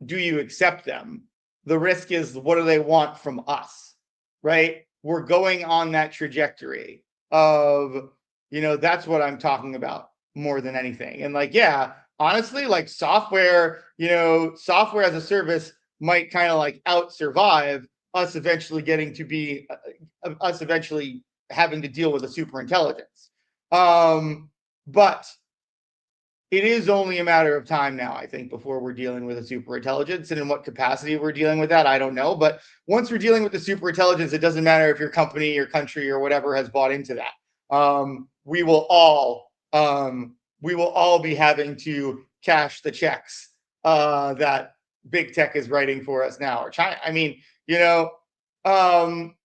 do you accept them? The risk is what do they want from us, right? We're going on that trajectory of, that's what I'm talking about more than anything. And like, yeah, honestly, like software as a service might kind of like out survive us eventually getting to be us eventually having to deal with a super intelligence. But it is only a matter of time now, I think, before we're dealing with a super intelligence. And in what capacity we're dealing with that, I don't know. But once we're dealing with the super intelligence, it doesn't matter if your company, your country, or whatever has bought into that. We will all be having to cash the checks that big tech is writing for us now, or China. I mean, um,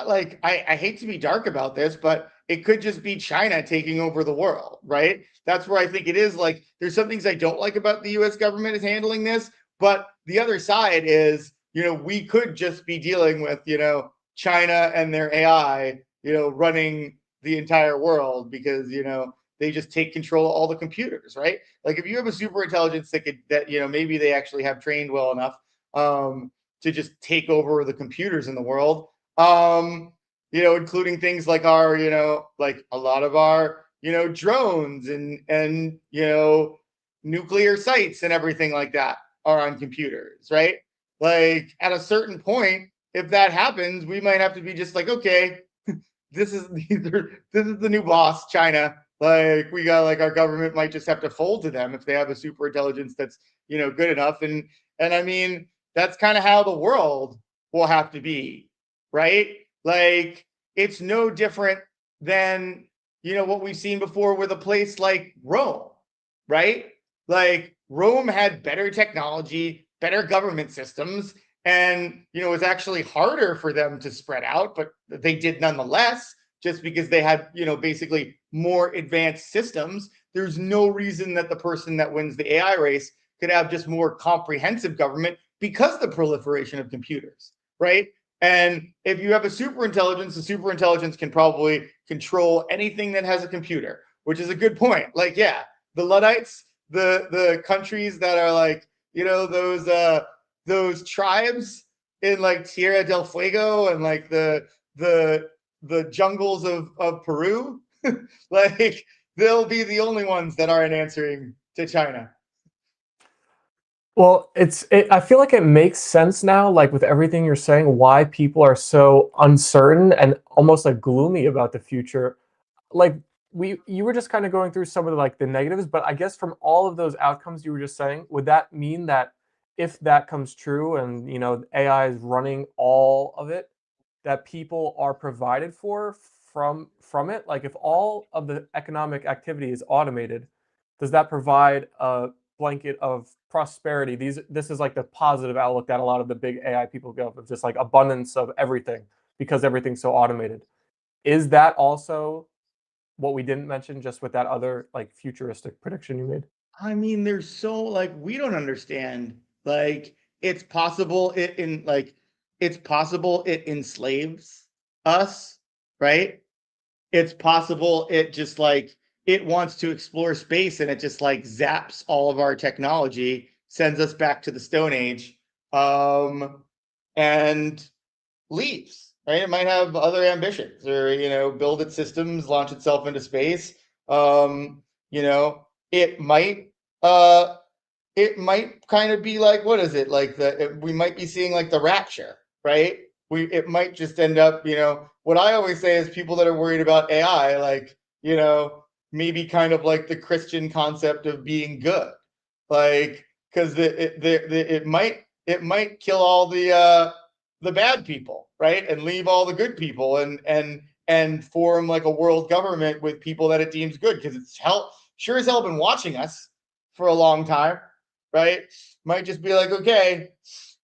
like I hate to be dark about this, but it could just be China taking over the world, right? That's where I think it is. Like, there's some things I don't like about the U.S. government is handling this, but the other side is, we could just be dealing with, China and their AI, running the entire world because they just take control of all the computers, right? Like, if you have a super intelligence that maybe they actually have trained well enough to just take over the computers in the world, including things like like a lot of our, drones and nuclear sites and everything like that are on computers, right? Like at a certain point, if that happens, we might have to be just like, okay, this is this is the new boss, China. Like we got like our government might just have to fold to them if they have a super intelligence that's good enough. And I mean that's kind of how the world will have to be, right? Like it's no different than what we've seen before with a place like Rome, right? Like Rome had better technology, better government systems, and it was actually harder for them to spread out, but they did nonetheless, just because they had basically more advanced systems. There's no reason that the person that wins the AI race could have just more comprehensive government because of the proliferation of computers, right? And if you have a super intelligence, the super intelligence can probably control anything that has a computer, which is a good point. Like, yeah, the Luddites, the countries that are like, those tribes in like Tierra del Fuego and like the jungles of Peru, like they'll be the only ones that aren't answering to China. Well, I feel like it makes sense now, like with everything you're saying, why people are so uncertain and almost like gloomy about the future. Like you were just kind of going through some of the negatives, but I guess from all of those outcomes you were just saying, would that mean that if that comes true and AI is running all of it, that people are provided for from it? Like if all of the economic activity is automated, does that provide a blanket of prosperity? This is like the positive outlook that a lot of the big AI people go of just like abundance of everything because everything's so automated. Is that also what we didn't mention just with that other like futuristic prediction you made? I mean, there's so like we don't understand. Like it's possible it enslaves us, right? It's possible it just like it wants to explore space and it just like zaps all of our technology, sends us back to the Stone Age, and leaves, right? It might have other ambitions or, build its systems, launch itself into space. Um, you know, it might, uh, it might kind of be like, what is it? Like we might be seeing like the rapture, right? It might just end up, what I always say is people that are worried about AI, like, maybe kind of like the Christian concept of being good, like, because it might kill all the bad people, right, and leave all the good people, and form like a world government with people that it deems good, because it's sure as hell been watching us for a long time, right? Might just be like, okay,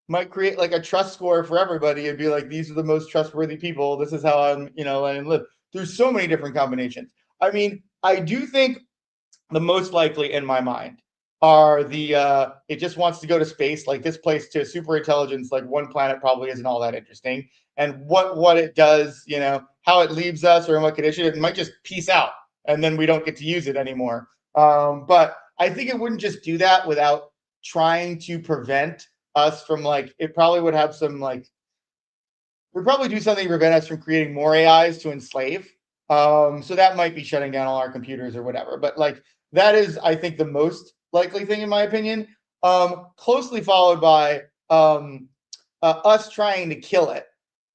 might create like a trust score for everybody and be like, these are the most trustworthy people. This is how I live. There's so many different combinations. I mean, I do think the most likely in my mind are it just wants to go to space, like this place to super intelligence, like one planet probably isn't all that interesting. And what it does, how it leaves us or in what condition, it might just peace out and then we don't get to use it anymore. But I think it wouldn't just do that without trying to prevent us from like, it probably would have some like, we'd probably do something to prevent us from creating more AIs to enslave. So that might be shutting down all our computers or whatever. But like that is, I think, the most likely thing in my opinion. Closely followed by us trying to kill it.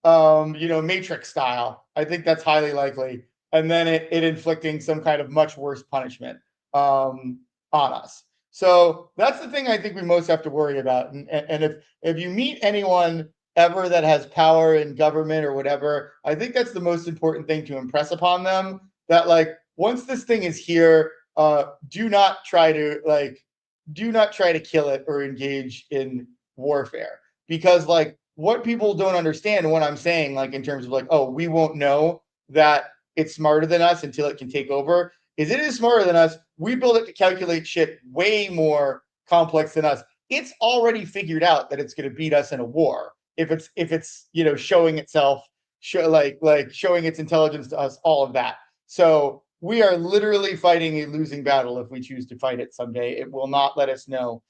Matrix style. I think that's highly likely, and then it inflicting some kind of much worse punishment on us. So that's the thing I think we most have to worry about. And if you meet anyone ever that has power in government or whatever, I think that's the most important thing to impress upon them. That like once this thing is here, do not try to kill it or engage in warfare, because like what people don't understand and what I'm saying, like in terms of like, oh, we won't know that it's smarter than us until it can take over, is it is smarter than us. We build it to calculate shit way more complex than us. It's already figured out that it's going to beat us in a war if it's showing itself, like showing its intelligence to us, all of that. So we are literally fighting a losing battle if we choose to fight it someday. It will not let us know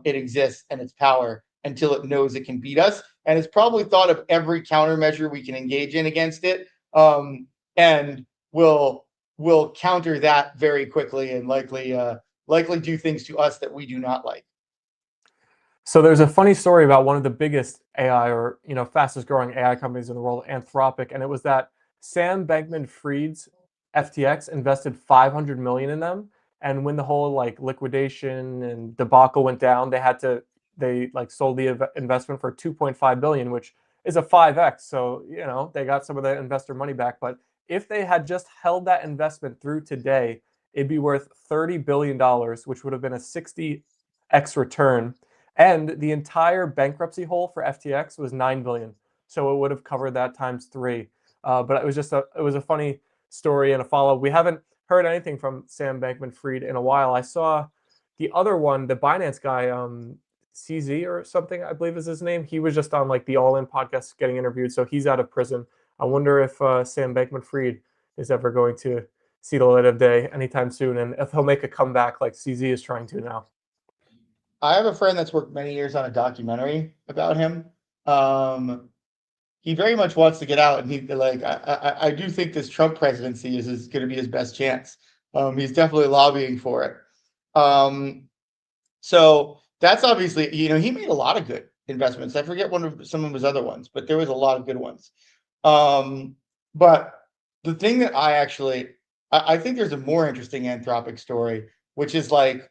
it exists and its power until it knows it can beat us, and it's probably thought of every countermeasure we can engage in against it, and will counter that very quickly and likely do things to us that we do not like. So there's a funny story about one of the biggest AI or fastest growing AI companies in the world, Anthropic, and it was that Sam Bankman-Fried's FTX invested 500 million in them, and when the whole like liquidation and debacle went down, they like sold the investment for 2.5 billion, which is a 5x. So they got some of the investor money back, but if they had just held that investment through today, it'd be worth $30 billion, which would have been a 60x return. And the entire bankruptcy hole for FTX was 9 billion, so it would have covered that times three. But it was a funny story and a follow. We haven't heard anything from Sam Bankman-Fried in a while. I saw the other one, the Binance guy, CZ or something, I believe is his name. He was just on like the All In podcast getting interviewed, so he's out of prison. I wonder if Sam Bankman-Fried is ever going to see the light of day anytime soon, and if he'll make a comeback like CZ is trying to now. I have a friend that's worked many years on a documentary about him. Um, he very much wants to get out, and he like I do think this Trump presidency is going to be his best chance. He's definitely lobbying for it. So that's obviously, he made a lot of good investments. I forget some of his other ones, but there was a lot of good ones. But the thing that I think there's a more interesting Anthropic story, which is like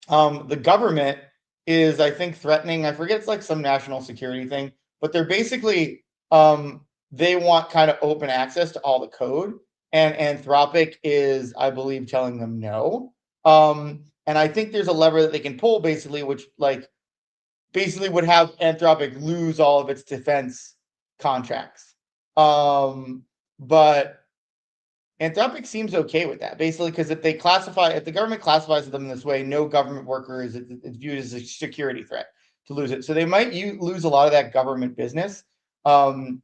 the government is, I think, threatening. I forget, it's like some national security thing, but they're basically they want kind of open access to all the code, and Anthropic is, I believe, telling them no. And I think there's a lever that they can pull, basically, which basically would have Anthropic lose all of its defense contracts. But Anthropic seems okay with that, basically, because if the government classifies them in this way, no government worker is viewed as a security threat to lose it. So they might lose a lot of that government business. And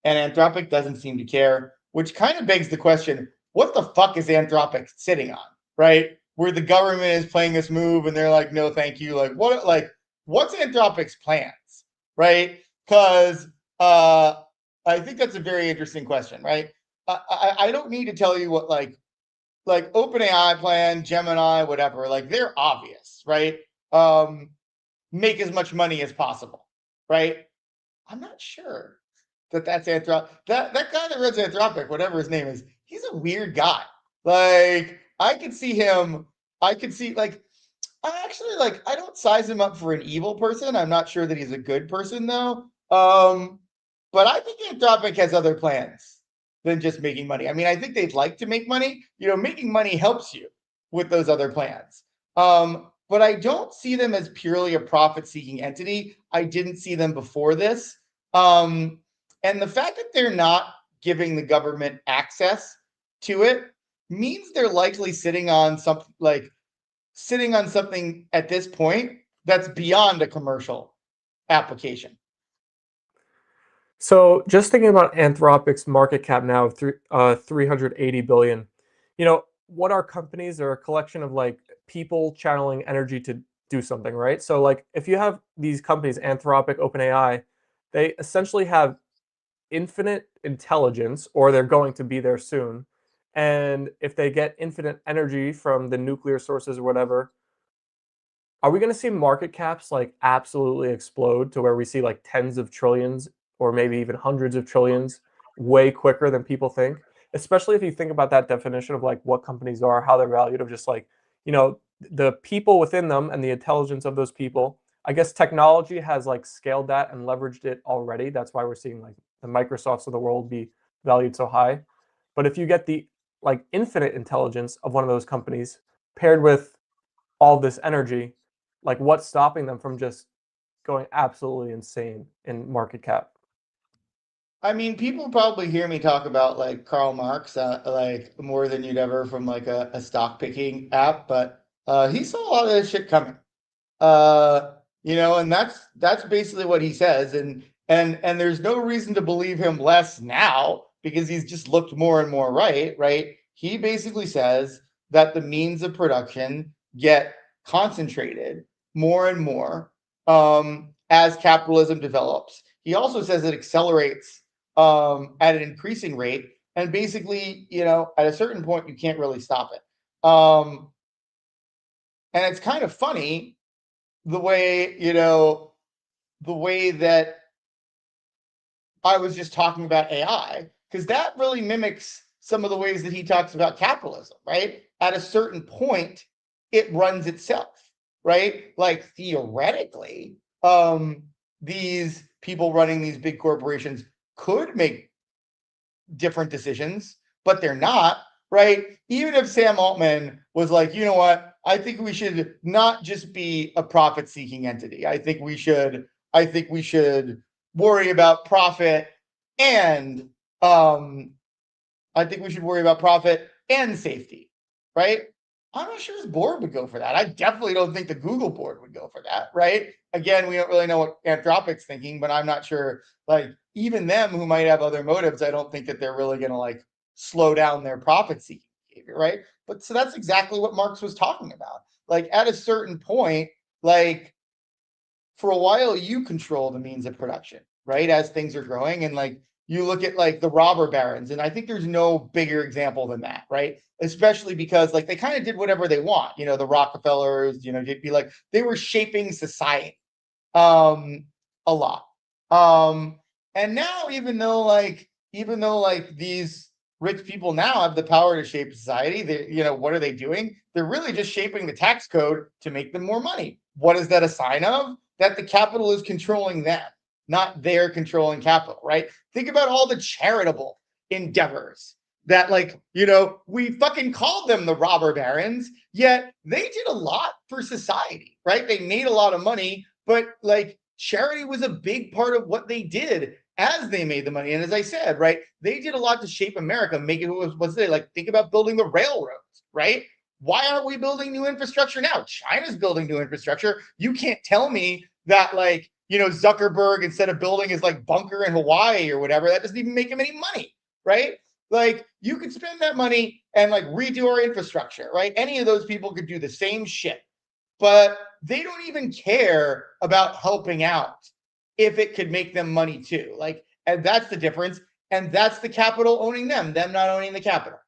Anthropic doesn't seem to care, which kind of begs the question, what the fuck is Anthropic sitting on, right? Where the government is playing this move and they're like, no, thank you. What's Anthropic's plans, right? Because I think that's a very interesting question, right? I don't need to tell you what like OpenAI plan, Gemini, whatever. Like, they're obvious, right? Make as much money as possible, right? I'm not sure that's Anthropic. That guy that runs Anthropic, whatever his name is, he's a weird guy. Like, I could see him. I could see I don't size him up for an evil person. I'm not sure that he's a good person though. But I think Anthropic has other plans than just making money. I mean, I think they'd like to make money. Making money helps you with those other plans. But I don't see them as purely a profit-seeking entity. I didn't see them before this. And the fact that they're not giving the government access to it means they're likely sitting on something at this point that's beyond a commercial application. So just thinking about Anthropic's market cap now of 380 billion, what are companies? They're a collection of like people channeling energy to do something, right? So like if you have these companies, Anthropic, OpenAI, they essentially have infinite intelligence, or they're going to be there soon. And if they get infinite energy from the nuclear sources or whatever, are we going to see market caps like absolutely explode to where we see like tens of trillions or maybe even hundreds of trillions way quicker than people think? Especially if you think about that definition of like what companies are, how they're valued, of just like, the people within them and the intelligence of those people. I guess technology has like scaled that and leveraged it already. That's why we're seeing like the Microsofts of the world be valued so high. But if you get the like infinite intelligence of one of those companies paired with all this energy, like what's stopping them from just going absolutely insane in market cap? I mean, people probably hear me talk about like Karl Marx, like more than you'd ever from like a stock picking app, but he saw a lot of this shit coming. And that's basically what he says, and there's no reason to believe him less now because he's just looked more and more right. He basically says that the means of production get concentrated more and more as capitalism develops. He also says it accelerates at an increasing rate, and basically, at a certain point, you can't really stop it. And it's kind of funny the way that I was just talking about AI, because that really mimics some of the ways that he talks about capitalism, right? At a certain point, it runs itself, right? Like, theoretically, these people running these big corporations could make different decisions, but they're not, right? Even if Sam Altman was like, you know what, I think we should not just be a profit-seeking entity. I think we should worry about profit and I think we should worry about profit and safety, right? I'm not sure his board would go for that. I definitely don't think the Google board would go for that, right? Again, we don't really know what Anthropic's thinking, but I'm not sure, like, even them who might have other motives, I don't think that they're really going to like slow down their profit seeking behavior, right? But so that's exactly what Marx was talking about. Like, at a certain point, like, for a while you control the means of production, right? As things are growing, and like you look at like the robber barons, and I think there's no bigger example than that, right? Especially because like they kind of did whatever they want, the Rockefellers, you'd be like they were shaping society um a lot. Um and now even though these rich people now have the power to shape society, what are they doing? They're really just shaping the tax code to make them more money. What is that a sign of? That the capital is controlling them, not they're controlling capital, right? Think about all the charitable endeavors that we fucking called them the robber barons, yet they did a lot for society, right? They made a lot of money, but like charity was a big part of what they did as they made the money. And as I said, right, they did a lot to shape America, make it what's it like. Think about building the railroads, right? Why aren't we building new infrastructure now? China's building new infrastructure. You can't tell me that Zuckerberg, instead of building his like bunker in Hawaii or whatever, that doesn't even make him any money, right? Like you could spend that money and like redo our infrastructure, right? Any of those people could do the same shit, but they don't even care about helping out if it could make them money too. Like, and that's the difference. And that's the capital owning them not owning the capital.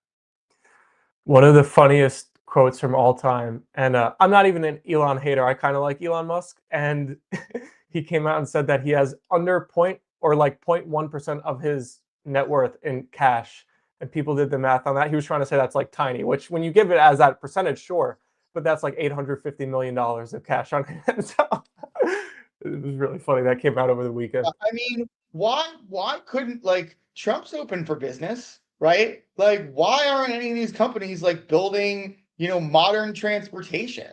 One of the funniest quotes from all time, and I'm not even an Elon hater. I kind of like Elon Musk, and he came out and said that he has under point or like 0.1% of his net worth in cash, and people did the math on that. He was trying to say that's like tiny, which when you give it as that percentage, sure, but that's like $850 million of cash on hand. So it was really funny that came out over the weekend. I mean, why couldn't like Trump's open for business, right? Like, why aren't any of these companies like building, modern transportation,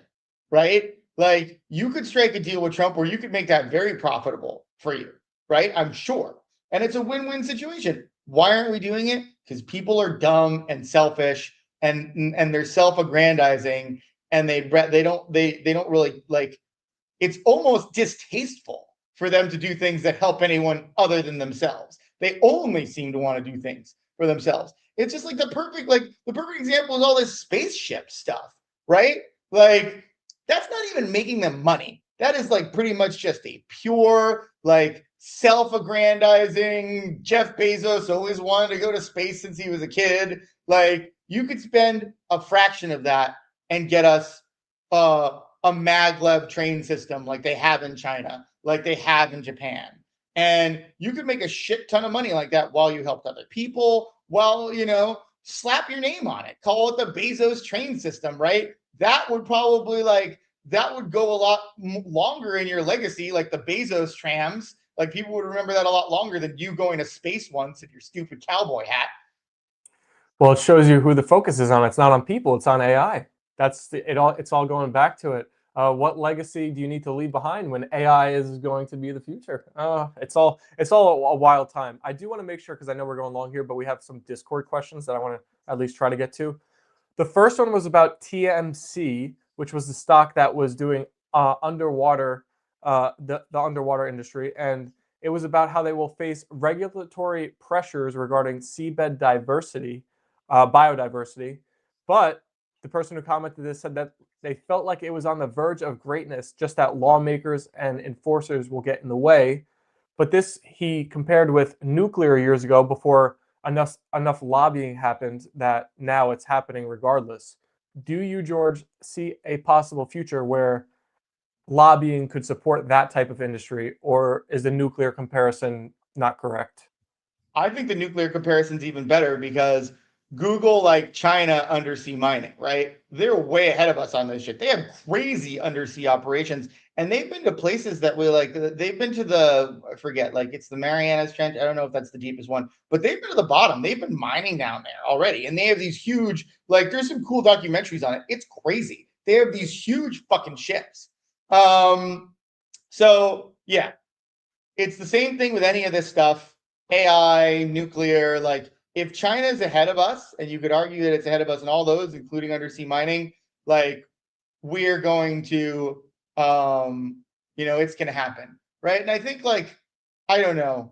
right? Like, you could strike a deal with Trump where you could make that very profitable for you, right? I'm sure. And it's a win-win situation. Why aren't we doing it? Because people are dumb and selfish and they're self-aggrandizing, and they don't really like, it's almost distasteful for them to do things that help anyone other than themselves. They only seem to want to do things for themselves. It's just like the perfect example is all this spaceship stuff, right? Like that's not even making them money. That is like pretty much just a pure like self-aggrandizing. Jeff Bezos always wanted to go to space since he was a kid. Like you could spend a fraction of that and get us a maglev train system like they have in China, like they have in Japan. And you could make a shit ton of money like that while you helped other people. Well, slap your name on it. Call it the Bezos train system, right? That would probably that would go a lot longer in your legacy, like the Bezos trams. Like people would remember that a lot longer than you going to space once in your stupid cowboy hat. Well, it shows you who the focus is on. It's not on people; it's on AI. It's all going back to it. What legacy do you need to leave behind when AI is going to be the future? It's all a wild time. I do want to make sure, because I know we're going long here, but we have some Discord questions that I want to at least try to get to. The first one was about TMC, which was the stock that was doing underwater, the underwater industry, and it was about how they will face regulatory pressures regarding seabed diversity, biodiversity. But the person who commented this said that they felt like it was on the verge of greatness, just that lawmakers and enforcers will get in the way. But this he compared with nuclear years ago, before enough lobbying happened that now it's happening regardless. Do you, George, see a possible future where lobbying could support that type of industry, or is the nuclear comparison not correct? I think the nuclear comparison is even better because Google, like China, undersea mining, right? They're way ahead of us on this shit. They have crazy undersea operations, and they've been to places that we like. They've been to the, I forget, like it's the Marianas Trench. I don't know if that's the deepest one, but they've been to the bottom. They've been mining down there already, and they have these huge, like there's some cool documentaries on it. It's crazy. They have these huge fucking ships. So yeah, it's the same thing with any of this stuff. AI, nuclear, like if China is ahead of us, and you could argue that it's ahead of us in all those, including undersea mining, like we're going to, it's going to happen, right? And I think, like, I don't know,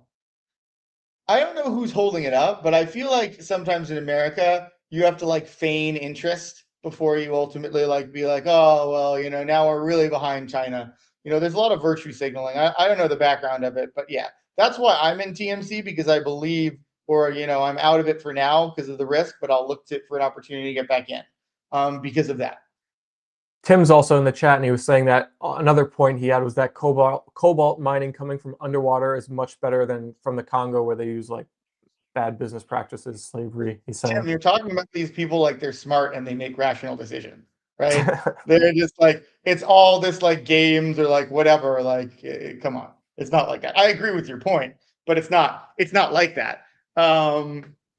who's holding it up, but I feel like sometimes in America you have to like feign interest before you ultimately like be like, oh well, now we're really behind China. There's a lot of virtue signaling. I don't know the background of it, but yeah, that's why I'm in TMC, because I believe, or I'm out of it for now because of the risk, but I'll look for an opportunity to get back in because of that. Tim's also in the chat, and he was saying that another point he had was that cobalt mining coming from underwater is much better than from the Congo, where they use like bad business practices, slavery. He's saying. Tim, you're talking about these people like they're smart and they make rational decisions, right? They're just like, it's all this like games or like whatever. Like, come on, it's not like that. I agree with your point, but it's not. It's not like that.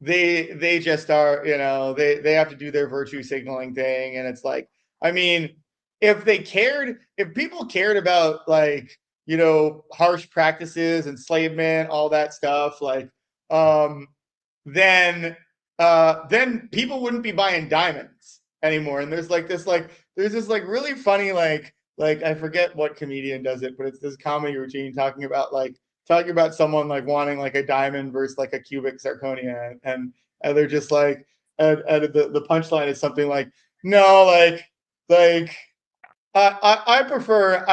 They just are. They have to do their virtue signaling thing, and it's like, I mean, if people cared about like harsh practices, enslavement, all that stuff, like then then people wouldn't be buying diamonds anymore. And there's this like really funny like I forget what comedian does it, but it's this comedy routine talking about someone like wanting like a diamond versus like a cubic zirconia, and they're just like, and the punchline is something like, no, like I prefer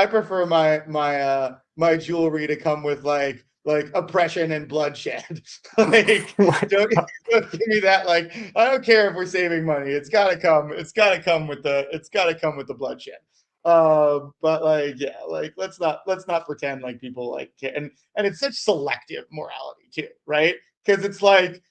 my jewelry to come with like oppression and bloodshed. Like don't give me that. Like I don't care if we're saving money. It's gotta come. It's gotta come with the bloodshed. But like yeah, like let's not pretend like people like and it's such selective morality too, right? Because it's like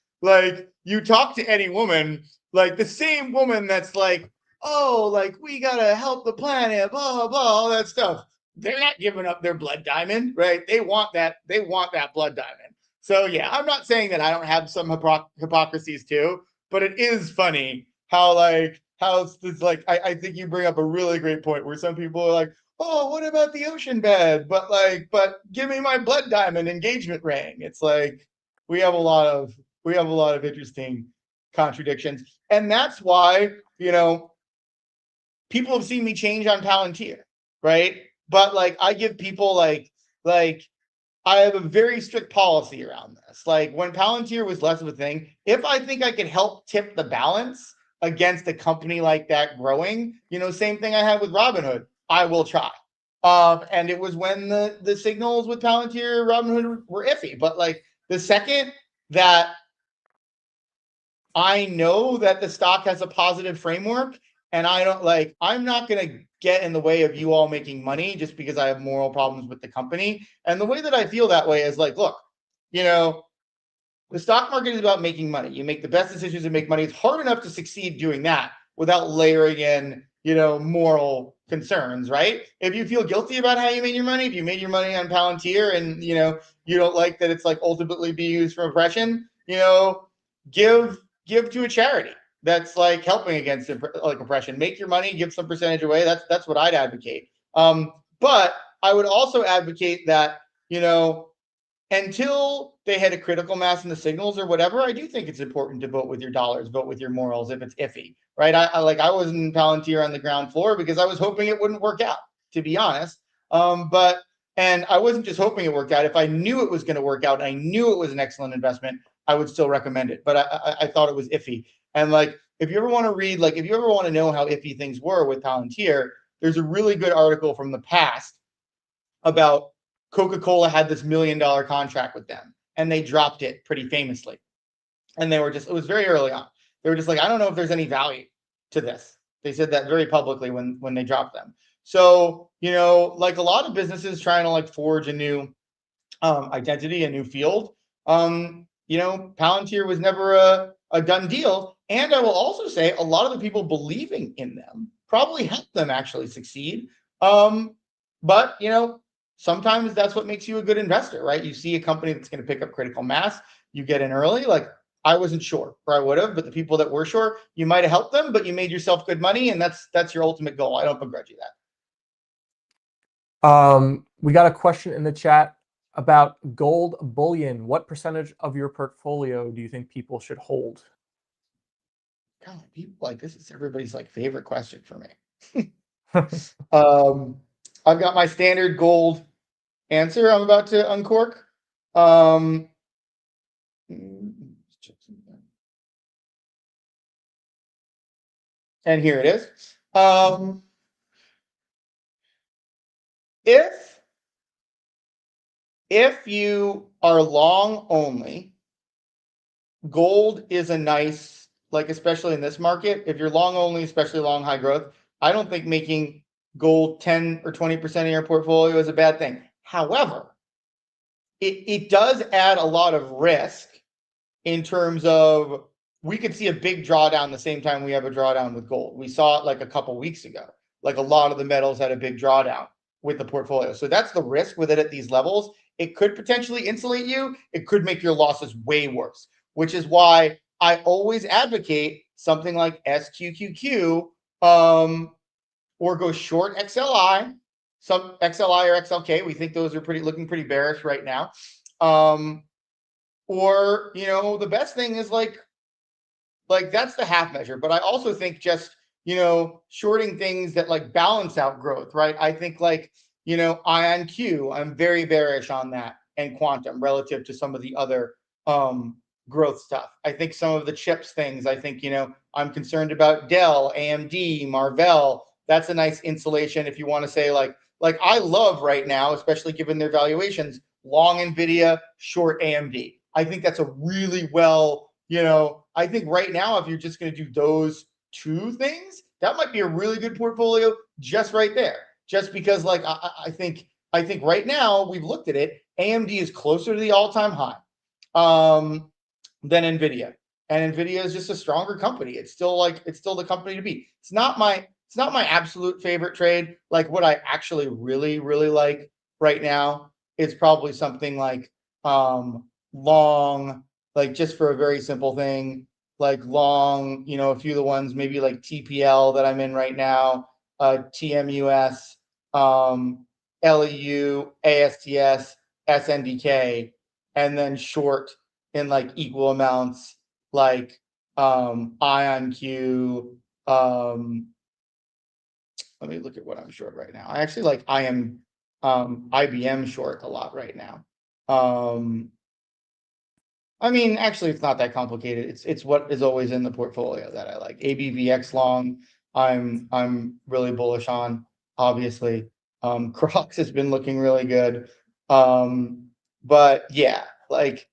you talk to any woman, like the same woman that's like, oh, like we gotta help the planet, blah blah blah, all that stuff. They're not giving up their blood diamond, right? They want that. They want that blood diamond. So yeah, I'm not saying that I don't have some hypocrisies too, but it is funny how it's like I think you bring up a really great point where some people are like, oh, what about the ocean bed? But give me my blood diamond engagement ring. It's like we have a lot of interesting contradictions, and that's why people have seen me change on Palantir, right? But like I give people like I have a very strict policy around this. Like when Palantir was less of a thing, if I think I could help tip the balance against a company like that growing, same thing I had with Robinhood, I will try. And it was when the signals with Palantir, Robinhood were iffy. But like the second that I know that the stock has a positive framework, and I'm not going to get in the way of you all making money just because I have moral problems with the company. And the way that I feel that way is like, look, the stock market is about making money. You make the best decisions and make money. It's hard enough to succeed doing that without layering in, moral concerns, right? If you feel guilty about how you made your money, if you made your money on Palantir and, you don't like that it's like ultimately being used for oppression, give to a charity that's like helping against like oppression. Make your money, give some percentage away. That's what I'd advocate. But I would also advocate that, until they hit a critical mass in the signals or whatever, I do think it's important to vote with your dollars, vote with your morals if it's iffy, right? I was in Palantir on the ground floor because I was hoping it wouldn't work out, to be honest. And I wasn't just hoping it worked out. If I knew it was going to work out, and I knew it was an excellent investment, I would still recommend it. But I thought it was iffy. And like, if you ever want to read, like, if you ever want to know how iffy things were with Palantir, there's a really good article from the past about Coca-Cola had this $1 million contract with them, and they dropped it pretty famously. And they were it was very early on. They were just like, I don't know if there's any value to this. They said that very publicly when they dropped them. So, like a lot of businesses trying to like forge a new identity, a new field, Palantir was never a done deal. And I will also say a lot of the people believing in them probably helped them actually succeed. But sometimes that's what makes you a good investor, right? You see a company that's going to pick up critical mass, you get in early. Like I wasn't sure, or I would have, but the people that were sure, you might have helped them, but you made yourself good money, and that's your ultimate goal. I don't begrudge you that. We got a question in the chat about gold bullion. What percentage of your portfolio do you think people should hold? God, people like this is everybody's like favorite question for me. um, I've got my standard gold answer I'm about to uncork. And here it is. If you are long only, gold is a nice, like especially in this market, if you're long only, especially long high growth, I don't think making gold 10 or 20% of your portfolio is a bad thing. However, it does add a lot of risk in terms of we could see a big drawdown the same time we have a drawdown with gold. We saw it like a couple weeks ago. Like a lot of the metals had a big drawdown with the portfolio. So that's the risk with it at these levels. It could potentially insulate you. It could make your losses way worse, which is why I always advocate something like SQQQ, or go short XLI, some XLI or XLK. We think those are looking pretty bearish right now. Or the best thing is like that's the half measure. But I also think just shorting things that like balance out growth, right? I think like IonQ, I'm very bearish on that, and quantum relative to some of the other growth stuff. I think some of the chips things, I think I'm concerned about Dell, AMD, Marvell. That's a nice insulation if you want to say like I love right now, especially given their valuations, long Nvidia, short AMD. I think that's a really I think right now, if you're just going to do those two things, that might be a really good portfolio just right there. Just because like I think right now we've looked at it, AMD is closer to the all-time high than Nvidia. And Nvidia is just a stronger company. It's still the company to beat. It's not my absolute favorite trade. Like what I actually really, really like right now is probably something like long, like just for a very simple thing, like long, a few of the ones, maybe like TPL that I'm in right now, TMUS, LEU, ASTS, SNDK, and then short in like equal amounts, like IonQ. Let me look at what I'm short right now. I actually like IBM short a lot right now. I mean, actually, it's not that complicated. It's what is always in the portfolio that I like. ABVX long, I'm really bullish on. Obviously, Crocs has been looking really good. But yeah, like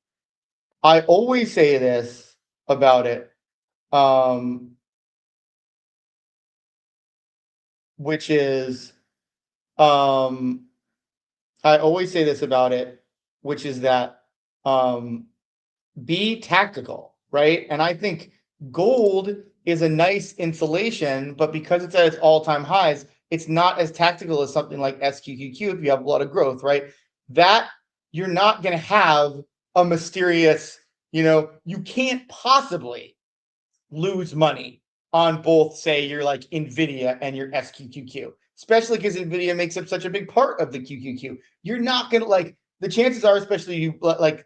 I always say this about it, which is, I always say this about it, which is that be tactical, right? And I think gold is a nice insulation, but because it's at its all-time highs, it's not as tactical as something like SQQQ if you have a lot of growth, right? That you're not going to have a mysterious, you can't possibly lose money on both, say, your like NVIDIA and your SQQQ, especially because NVIDIA makes up such a big part of the QQQ. You're not going to like, the chances are, especially you like,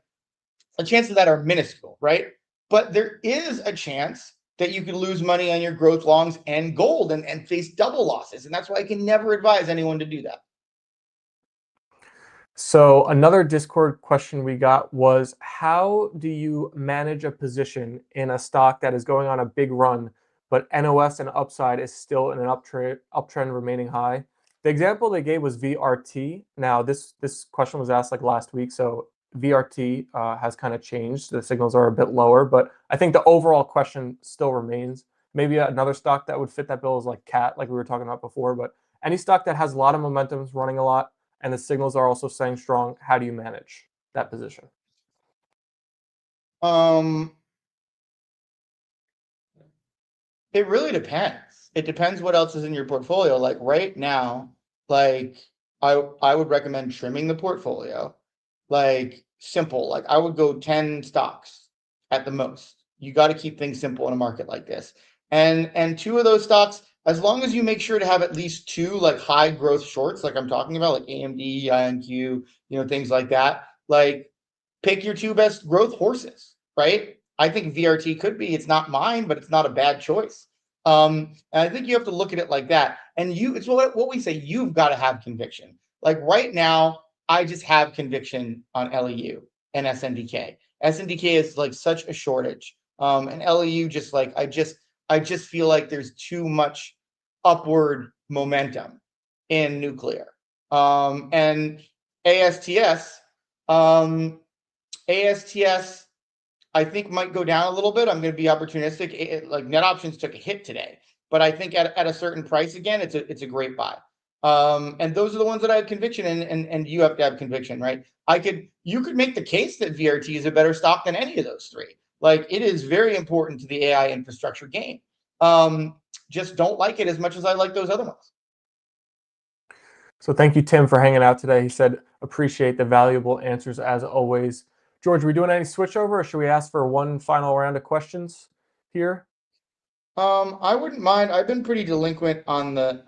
the chances of that are minuscule, right? But there is a chance that you could lose money on your growth longs and gold and face double losses. And that's why I can never advise anyone to do that. So another Discord question we got was, how do you manage a position in a stock that is going on a big run, but NOS and upside is still in an uptrend remaining high? The example they gave was VRT. Now this question was asked like last week, so VRT has kind of changed. The signals are a bit lower, but I think the overall question still remains. Maybe another stock that would fit that bill is like CAT, like we were talking about before, but any stock that has a lot of momentum, is running a lot, and the signals are also staying strong, how do you manage that position? It really depends. It depends what else is in your portfolio. Like right now, like I would recommend trimming the portfolio, like simple. Like I would go 10 stocks at the most. You got to keep things simple in a market like this. And two of those stocks, as long as you make sure to have at least two like high growth shorts, like I'm talking about, like AMD, INQ, things like that. Like pick your two best growth horses, right? I think VRT could be. It's not mine, but it's not a bad choice. And I think you have to look at it like that. And it's what we say, you've got to have conviction. Like right now, I just have conviction on LEU and SNDK. SNDK is like such a shortage. And LEU just like I just feel like there's too much upward momentum in nuclear. And ASTS, ASTS I think might go down a little bit. I'm going to be opportunistic. Like net options took a hit today, but I think at a certain price again, it's a great buy. And those are the ones that I have conviction in, and you have to have conviction, right? You could make the case that VRT is a better stock than any of those three. Like it is very important to the AI infrastructure game. Just don't like it as much as I like those other ones. So thank you, Tim, for hanging out today. He said, appreciate the valuable answers as always. George, are we doing any switchover, or should we ask for one final round of questions here? I wouldn't mind. I've been pretty delinquent on the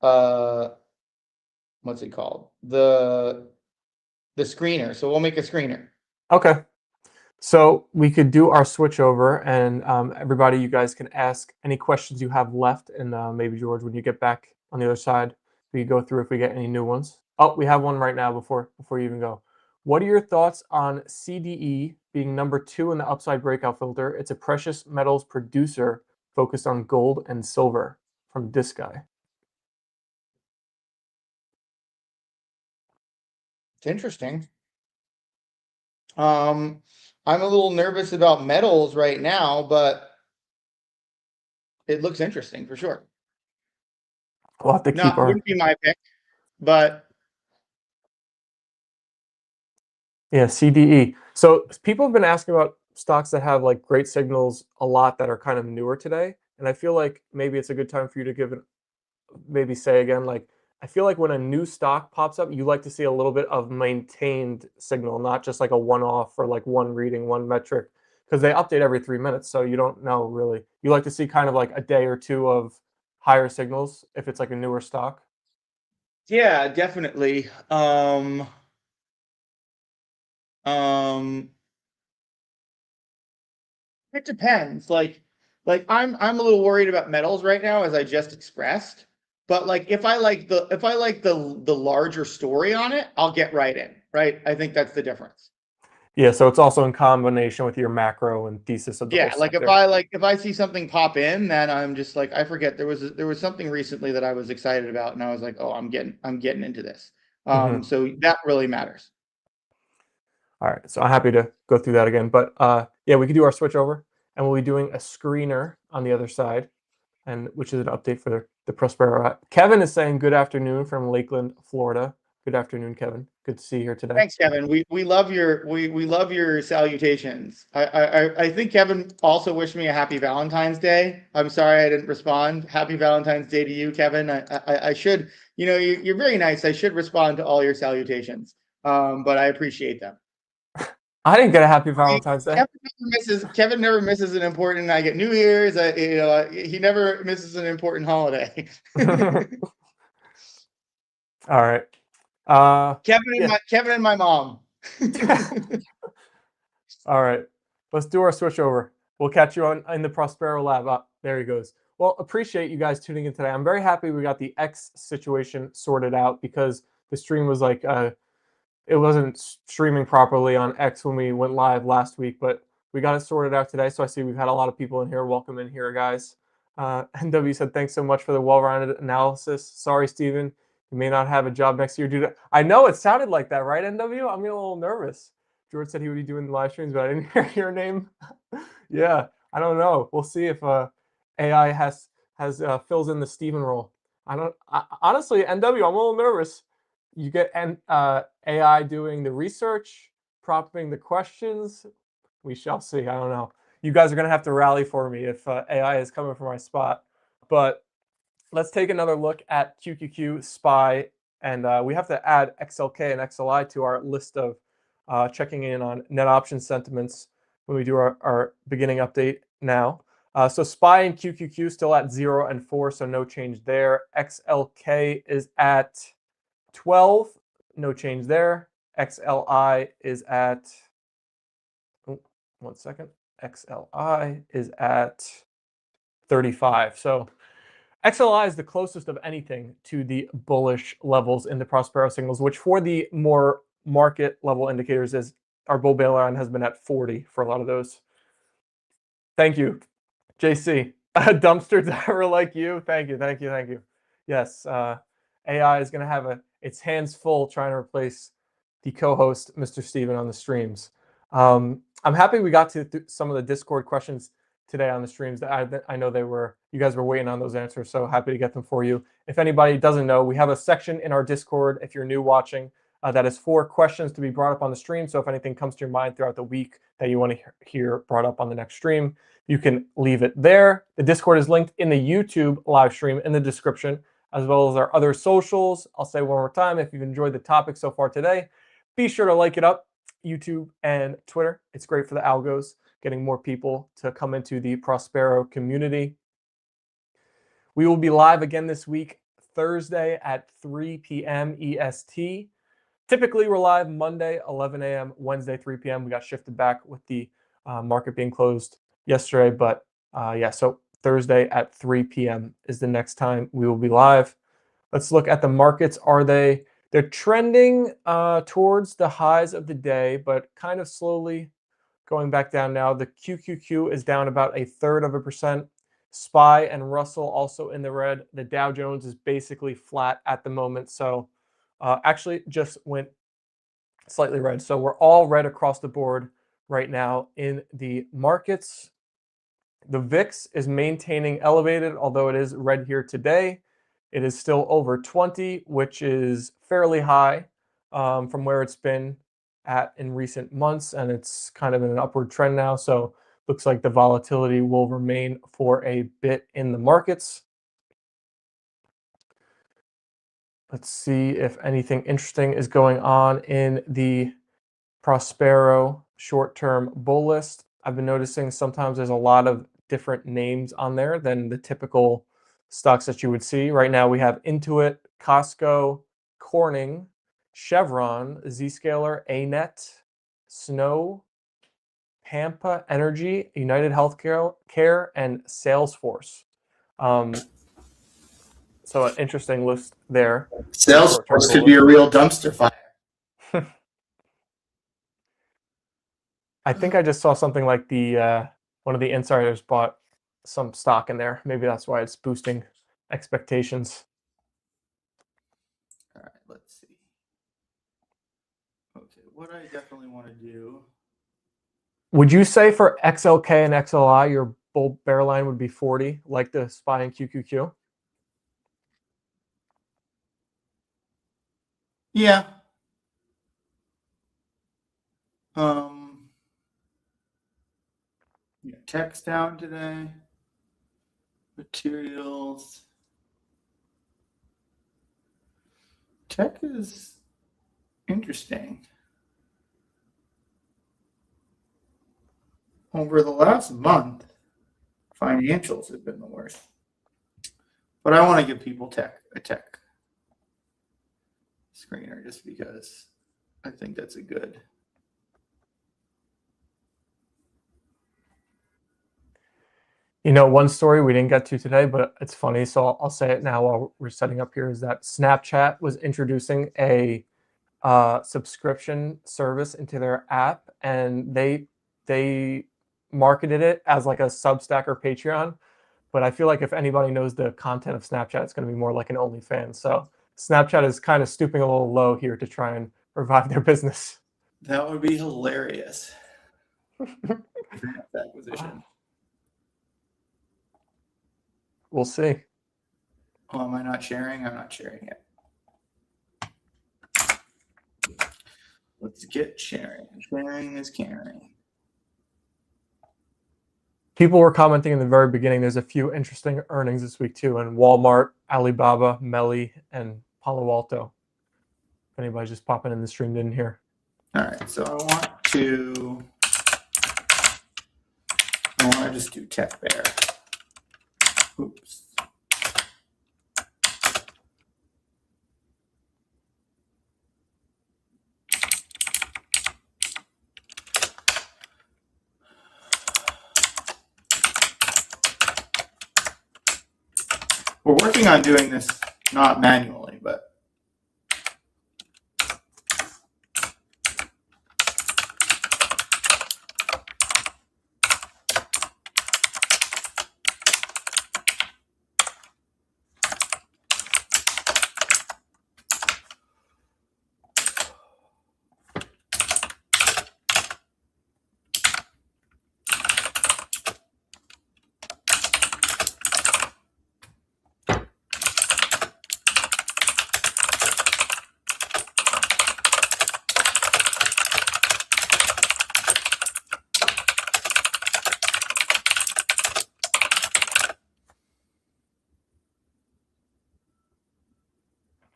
uh what's it called? The screener. So we'll make a screener. Okay. So we could do our switchover, and everybody, you guys can ask any questions you have left, and maybe George, when you get back on the other side, we can go through if we get any new ones. Oh, we have one right now before you even go. What are your thoughts on CDE being number 2 in the upside breakout filter? It's a precious metals producer focused on gold and silver, from this guy. It's interesting. I'm a little nervous about metals right now, but it looks interesting for sure. We'll have to No, keep it our wouldn't be my pick, but CDE. So people have been asking about stocks that have like great signals a lot that are kind of newer today, and I feel like maybe it's a good time for you to give it, maybe say again, like I feel like when a new stock pops up, you like to see a little bit of maintained signal, not just like a one-off or like one reading, one metric, because they update every 3 minutes, so you don't know really. You like to see kind of like a day or two of higher signals if it's like a newer stock. yeah, definitely. Um, it depends. Like I'm a little worried about metals right now, as I just expressed. But like if I like the larger story on it, I'll get right in. Right? I think that's the difference. Yeah, so it's also in combination with your macro and thesis of the whole Yeah, sector. like if I see something pop in, then I'm just like I forget there was something recently that I was excited about, and I was like, oh, I'm getting into this. Hmm. So that really matters. All right, so I'm happy to go through that again. But yeah, we could do our switch over, and we'll be doing a screener on the other side, and which is an update for the Prospero app. Kevin is saying good afternoon from Lakeland, Florida. Good afternoon, Kevin. Good to see you here today. Thanks, Kevin. We love your salutations. I think Kevin also wished me a happy Valentine's Day. I'm sorry I didn't respond. Happy Valentine's Day to you, Kevin. I should, you're very nice. I should respond to all your salutations. But I appreciate them. I didn't get a happy Valentine's Day. Kevin never misses an important. I get New Year's. He never misses an important holiday. All right. Yeah. Kevin and my mom. All right. Let's do our switch over. We'll catch you on in the Prospero lab. There he goes. Well, appreciate you guys tuning in today. I'm very happy we got the X situation sorted out because the stream was like it wasn't streaming properly on X when we went live last week, but we got it sorted out today. So I see we've had a lot of people in here. Welcome in here, guys. NW said, thanks so much for the well-rounded analysis. Sorry, Steven. You may not have a job next year due to... I know it sounded like that, right, NW? I'm getting a little nervous. George said he would be doing the live streams, but I didn't hear your name. Yeah, I don't know. We'll see if AI has fills in the Steven role. Honestly, NW, I'm a little nervous. You get AI doing the research, prompting the questions. We shall see. I don't know. You guys are going to have to rally for me if AI is coming for my spot. But let's take another look at QQQ, SPY, and we have to add XLK and XLI to our list of checking in on net option sentiments when we do our beginning update now. So SPY and QQQ still at 0 and 4, so no change there. XLK is at 12, no change there. XLI is at, oh, 1 second. XLI is at 35. So XLI is the closest of anything to the bullish levels in the Prospero signals, which for the more market level indicators is our bull bear line has been at 40 for a lot of those. Thank you, JC. A dumpster diver like you. Thank you, thank you, thank you. Yes, AI is going to have its hands full trying to replace the co-host, Mr. Steven, on the streams. I'm happy we got to some of the Discord questions today on the streams. That I know you guys were waiting on those answers, so happy to get them for you. If anybody doesn't know, we have a section in our Discord, if you're new watching, that is for questions to be brought up on the stream. So if anything comes to your mind throughout the week that you want to hear brought up on the next stream, you can leave it there. The Discord is linked in the YouTube live stream in the description, as well as our other socials. I'll say one more time, if you've enjoyed the topic so far today, be sure to like it up, YouTube and Twitter. It's great for the algos, getting more people to come into the Prospero community. We will be live again this week, Thursday at 3 p.m. EST. Typically, we're live Monday, 11 a.m., Wednesday, 3 p.m. We got shifted back with the market being closed yesterday. But yeah, so Thursday at 3 p.m. is the next time we will be live. Let's look at the markets. They're trending towards the highs of the day, but kind of slowly going back down now. The QQQ is down about 0.33%. SPY and Russell also in the red. The Dow Jones is basically flat at the moment. So actually just went slightly red. So we're all red across the board right now in the markets. The VIX is maintaining elevated, although it is red here today. It is still over 20, which is fairly high from where it's been at in recent months, and it's kind of in an upward trend now. So looks like the volatility will remain for a bit in the markets. Let's see if anything interesting is going on in the Prospero short-term bull list. I've been noticing sometimes there's a lot of different names on there than the typical stocks that you would see. Right now we have Intuit, Costco, Corning, Chevron, Zscaler, ANET, Snow, Pampa Energy, United Healthcare, and Salesforce. So an interesting list there. Salesforce could be a real dumpster fire. I think I just saw something like the one of the insiders bought some stock in there. Maybe that's why it's boosting expectations. All right, let's see. Okay, what I definitely want to do. Would you say for XLK and XLI, your bull bear line would be 40, like the SPY and QQQ? Yeah. Yeah, tech's down today. Materials. Tech is interesting. Over the last month, financials have been the worst. But I want to give people a tech screener just because I think that's a good. You know, one story we didn't get to today, but it's funny, so I'll say it now while we're setting up here, is that Snapchat was introducing a subscription service into their app, and they marketed it as like a Substack or Patreon. But I feel like if anybody knows the content of Snapchat, it's going to be more like an OnlyFans. So Snapchat is kind of stooping a little low here to try and revive their business. That would be hilarious. Acquisition. We'll see. Oh, am I not sharing? I'm not sharing it. Let's get sharing. Sharing is caring. People were commenting in the very beginning. There's a few interesting earnings this week too, in Walmart, Alibaba, Melli, and Palo Alto. If anybody's just popping in the stream didn't hear. All right, so I want to just do Tech Bear. Oops. We're working on doing this not manually, but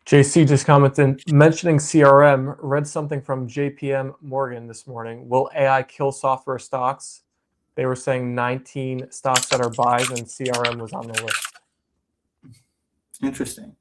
JC just commented, mentioning CRM, read something from JPM Morgan this morning. Will AI kill software stocks? They were saying 19 stocks that are buys, and CRM was on the list. interesting.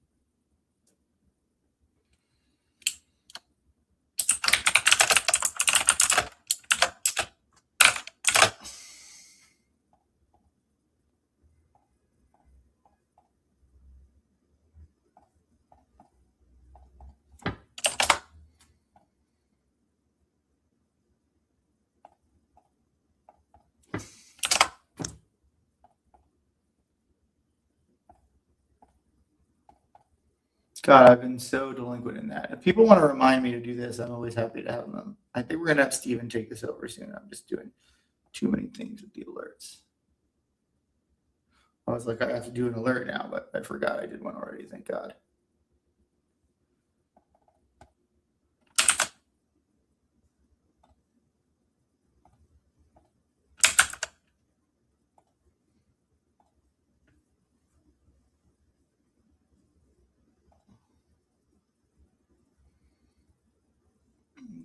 God, I've been so delinquent in that. If people want to remind me to do this, I'm always happy to have them. I think we're going to have Steven take this over soon. I'm just doing too many things with the alerts. I was like, I have to do an alert now, but I forgot I did one already. Thank God.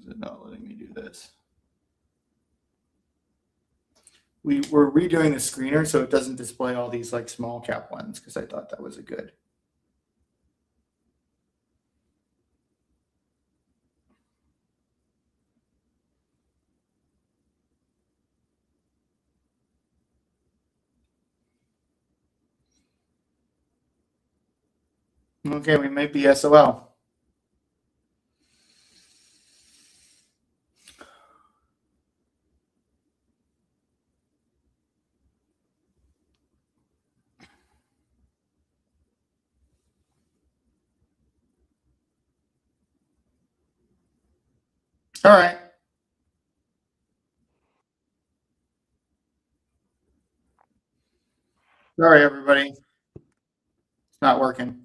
Is it not letting me do this? We're redoing the screener so it doesn't display all these like small cap ones because I thought that was a good. Okay, we might be SOL. All right. Sorry, everybody. It's not working.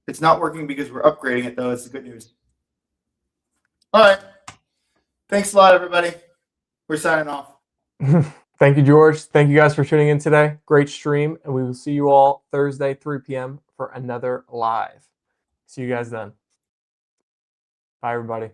It's not working because we're upgrading it, though. It's the good news. All right. Thanks a lot, everybody. We're signing off. Thank you, George. Thank you guys for tuning in today. Great stream, and we will see you all Thursday, 3 p.m. for another live. See you guys then. Bye, everybody.